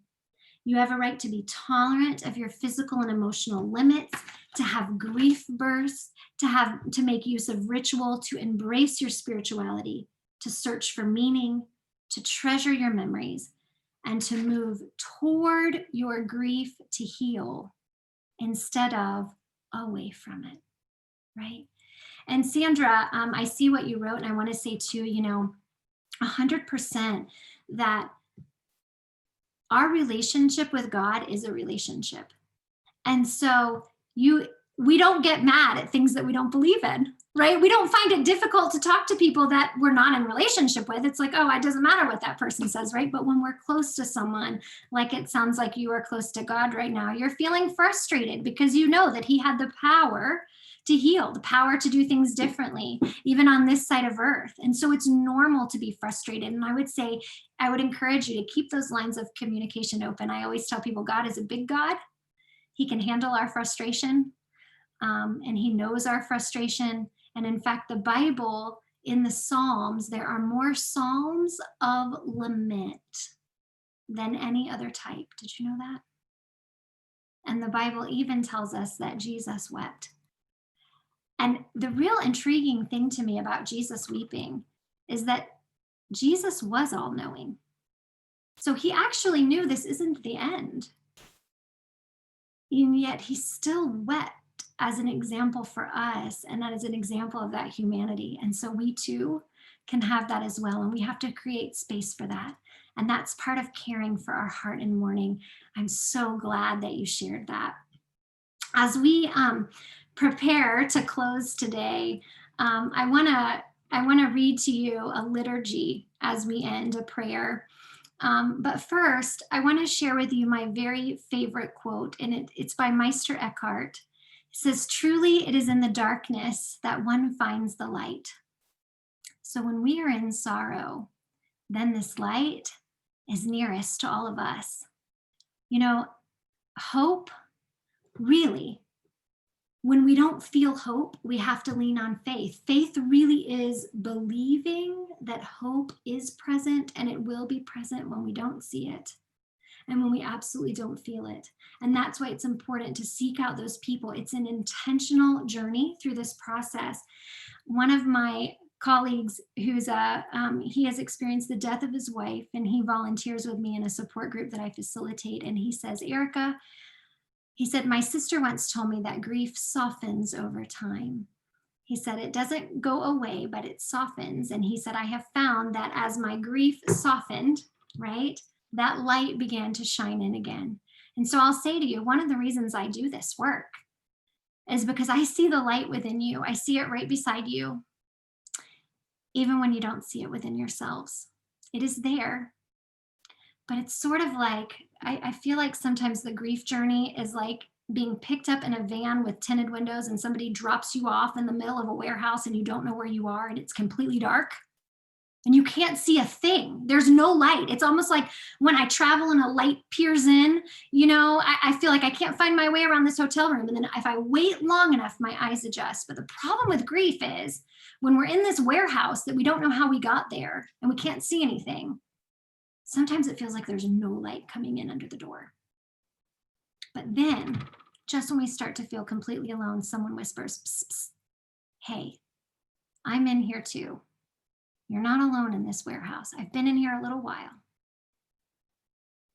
You have a right to be tolerant of your physical and emotional limits, to have grief bursts, to make use of ritual, to embrace your spirituality, to search for meaning, to treasure your memories, and to move toward your grief to heal instead of away from it, right? And Sandra, I see what you wrote, and I want to say too, 100% that our relationship with God is a relationship. And so we don't get mad at things that we don't believe in, right? We don't find it difficult to talk to people that we're not in relationship with. It's like, oh, it doesn't matter what that person says, right? But when we're close to someone, like it sounds like you are close to God right now, you're feeling frustrated because you know that he had the power to heal, the power to do things differently, even on this side of earth. And so it's normal to be frustrated. And I would say, I would encourage you to keep those lines of communication open. I always tell people God is a big God. He can handle our frustration, and he knows our frustration. And in fact, the Bible, in the Psalms, there are more Psalms of lament than any other type. Did you know that? And the Bible even tells us that Jesus wept. And the real intriguing thing to me about Jesus weeping is that Jesus was all knowing. So he actually knew this isn't the end. And yet he still wept as an example for us and as an example of that humanity. And so we too can have that as well. And we have to create space for that. And that's part of caring for our heart in mourning. I'm so glad that you shared that. As we prepare to close today, I want to read to you a liturgy as we end a prayer. But first, I want to share with you my very favorite quote, and it's by Meister Eckhart. It says, "Truly, it is in the darkness that one finds the light." So when we are in sorrow, then this light is nearest to all of us. You know, hope, really, when we don't feel hope, we have to lean on faith. Faith really is believing that hope is present, and it will be present when we don't see it and when we absolutely don't feel it. And that's why it's important to seek out those people. It's an intentional journey through this process. One of my colleagues he has experienced the death of his wife, and he volunteers with me in a support group that I facilitate. And he says, Erica, he said, my sister once told me that grief softens over time. He said, it doesn't go away, but it softens. And he said, I have found that as my grief softened, right, that light began to shine in again. And so I'll say to you, one of the reasons I do this work is because I see the light within you. I see it right beside you, even when you don't see it within yourselves. It is there. But it's sort of like, I feel like sometimes the grief journey is like being picked up in a van with tinted windows and somebody drops you off in the middle of a warehouse and you don't know where you are and it's completely dark and you can't see a thing. There's no light. It's almost like when I travel and a light peers in, you know, I feel like I can't find my way around this hotel room. And then if I wait long enough, my eyes adjust. But the problem with grief is when we're in this warehouse that we don't know how we got there and we can't see anything, sometimes it feels like there's no light coming in under the door. But then, just when we start to feel completely alone, someone whispers, psst, psst, hey, I'm in here too. You're not alone in this warehouse. I've been in here a little while.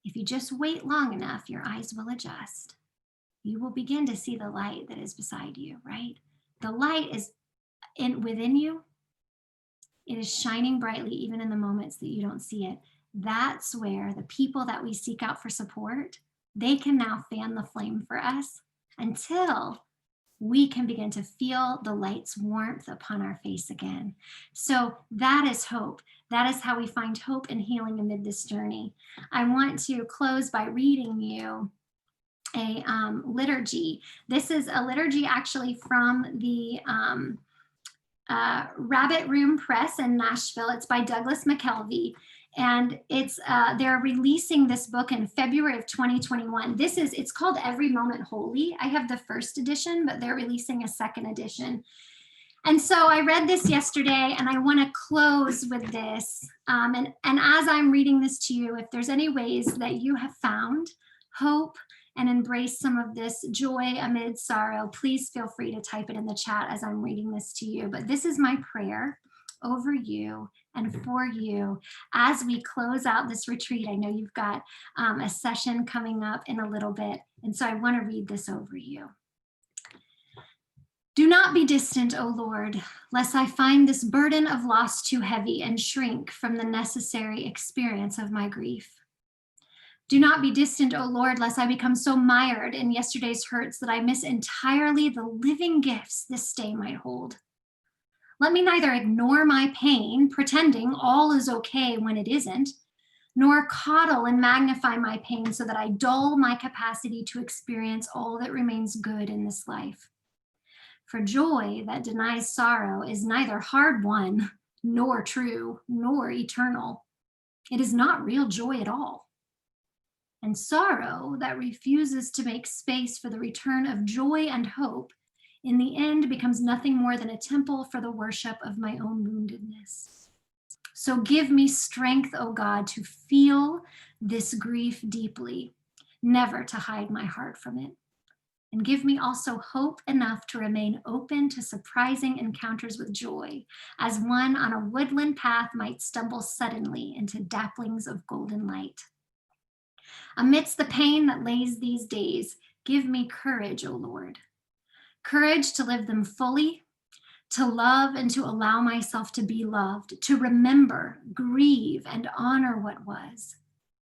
If you just wait long enough, your eyes will adjust. You will begin to see the light that is beside you, right? The light is within you. It is shining brightly even in the moments that you don't see it. That's where the people that we seek out for support, they can now fan the flame for us until we can begin to feel the light's warmth upon our face again. So that is hope. That is how we find hope and healing amid this journey. I want to close by reading you a liturgy. This is a liturgy actually from the Rabbit Room Press in Nashville. It's by Douglas McKelvey. And it's they're releasing this book in February of 2021. It's called Every Moment Holy. I have the first edition, but they're releasing a second edition. And so I read this yesterday, and I want to close with this. And as I'm reading this to you, if there's any ways that you have found hope and embrace some of this joy amid sorrow, please feel free to type it in the chat as I'm reading this to you. But this is my prayer over you and for you as we close out this retreat. I know you've got a session coming up in a little bit, and so I want to read this over you. Do not be distant, O Lord, lest I find this burden of loss too heavy and shrink from the necessary experience of my grief. Do not be distant, O Lord, lest I become so mired in yesterday's hurts that I miss entirely the living gifts this day might hold. Let me neither ignore my pain, pretending all is okay when it isn't, nor coddle and magnify my pain so that I dull my capacity to experience all that remains good in this life. For joy that denies sorrow is neither hard won, nor true, nor eternal. It is not real joy at all. And sorrow that refuses to make space for the return of joy and hope, in the end becomes nothing more than a temple for the worship of my own woundedness. So give me strength, O God, to feel this grief deeply, never to hide my heart from it. And give me also hope enough to remain open to surprising encounters with joy, as one on a woodland path might stumble suddenly into dapplings of golden light. Amidst the pain that lays these days, give me courage, O Lord. Courage to live them fully, to love and to allow myself to be loved, to remember, grieve, and honor what was,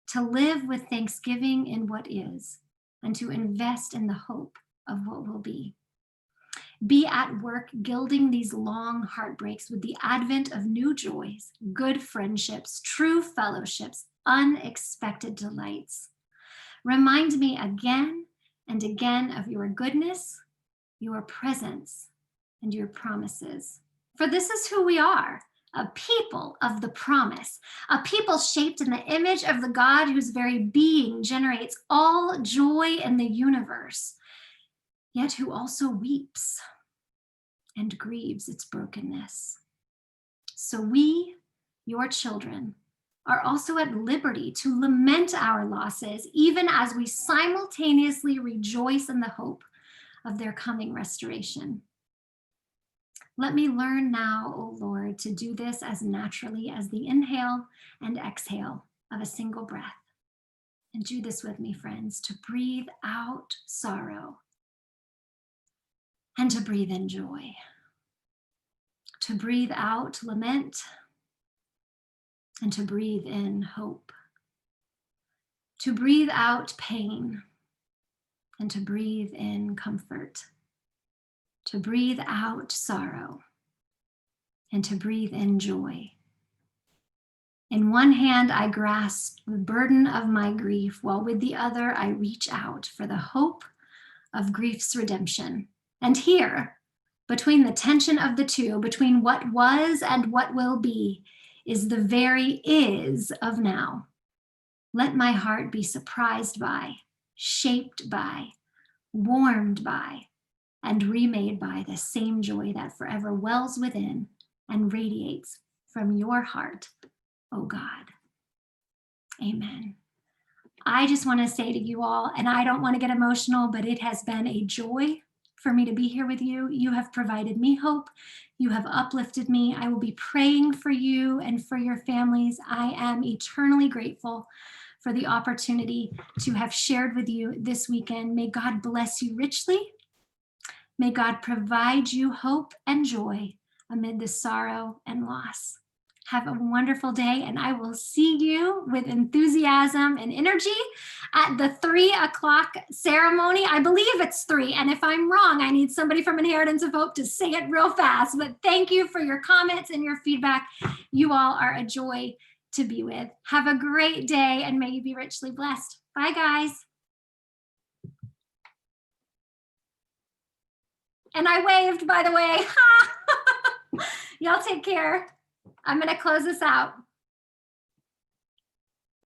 to live with thanksgiving in what is, and to invest in the hope of what will be. Be at work gilding these long heartbreaks with the advent of new joys, good friendships, true fellowships, unexpected delights. Remind me again and again of your goodness, your presence, and your promises. For this is who we are, a people of the promise, a people shaped in the image of the God whose very being generates all joy in the universe, yet who also weeps and grieves its brokenness. So we, your children, are also at liberty to lament our losses, even as we simultaneously rejoice in the hope of their coming restoration. Let me learn now, O Lord, to do this as naturally as the inhale and exhale of a single breath. And do this with me, friends, to breathe out sorrow and to breathe in joy, to breathe out lament and to breathe in hope, to breathe out pain and to breathe in comfort, to breathe out sorrow and to breathe in joy. In one hand, I grasp the burden of my grief, while with the other, I reach out for the hope of grief's redemption. And here, between the tension of the two, between what was and what will be, is the very is of now. Let my heart be surprised by, shaped by, warmed by, and remade by the same joy that forever wells within and radiates from your heart, O God. Amen. I just want to say to you all, and I don't want to get emotional, but it has been a joy for me to be here with you. You have provided me hope. You have uplifted me. I will be praying for you and for your families. I am eternally grateful for the opportunity to have shared with you this weekend. May God bless you richly. May God provide you hope and joy amid the sorrow and loss. Have a wonderful day, and I will see you with enthusiasm and energy at the 3:00 ceremony. I believe it's 3, and if I'm wrong, I need somebody from Inheritance of Hope to say it real fast. But thank you for your comments and your feedback. You all are a joy to be with. Have a great day, and may you be richly blessed. Bye, guys. And I waved, by the way. Y'all take care. I'm going to close this out.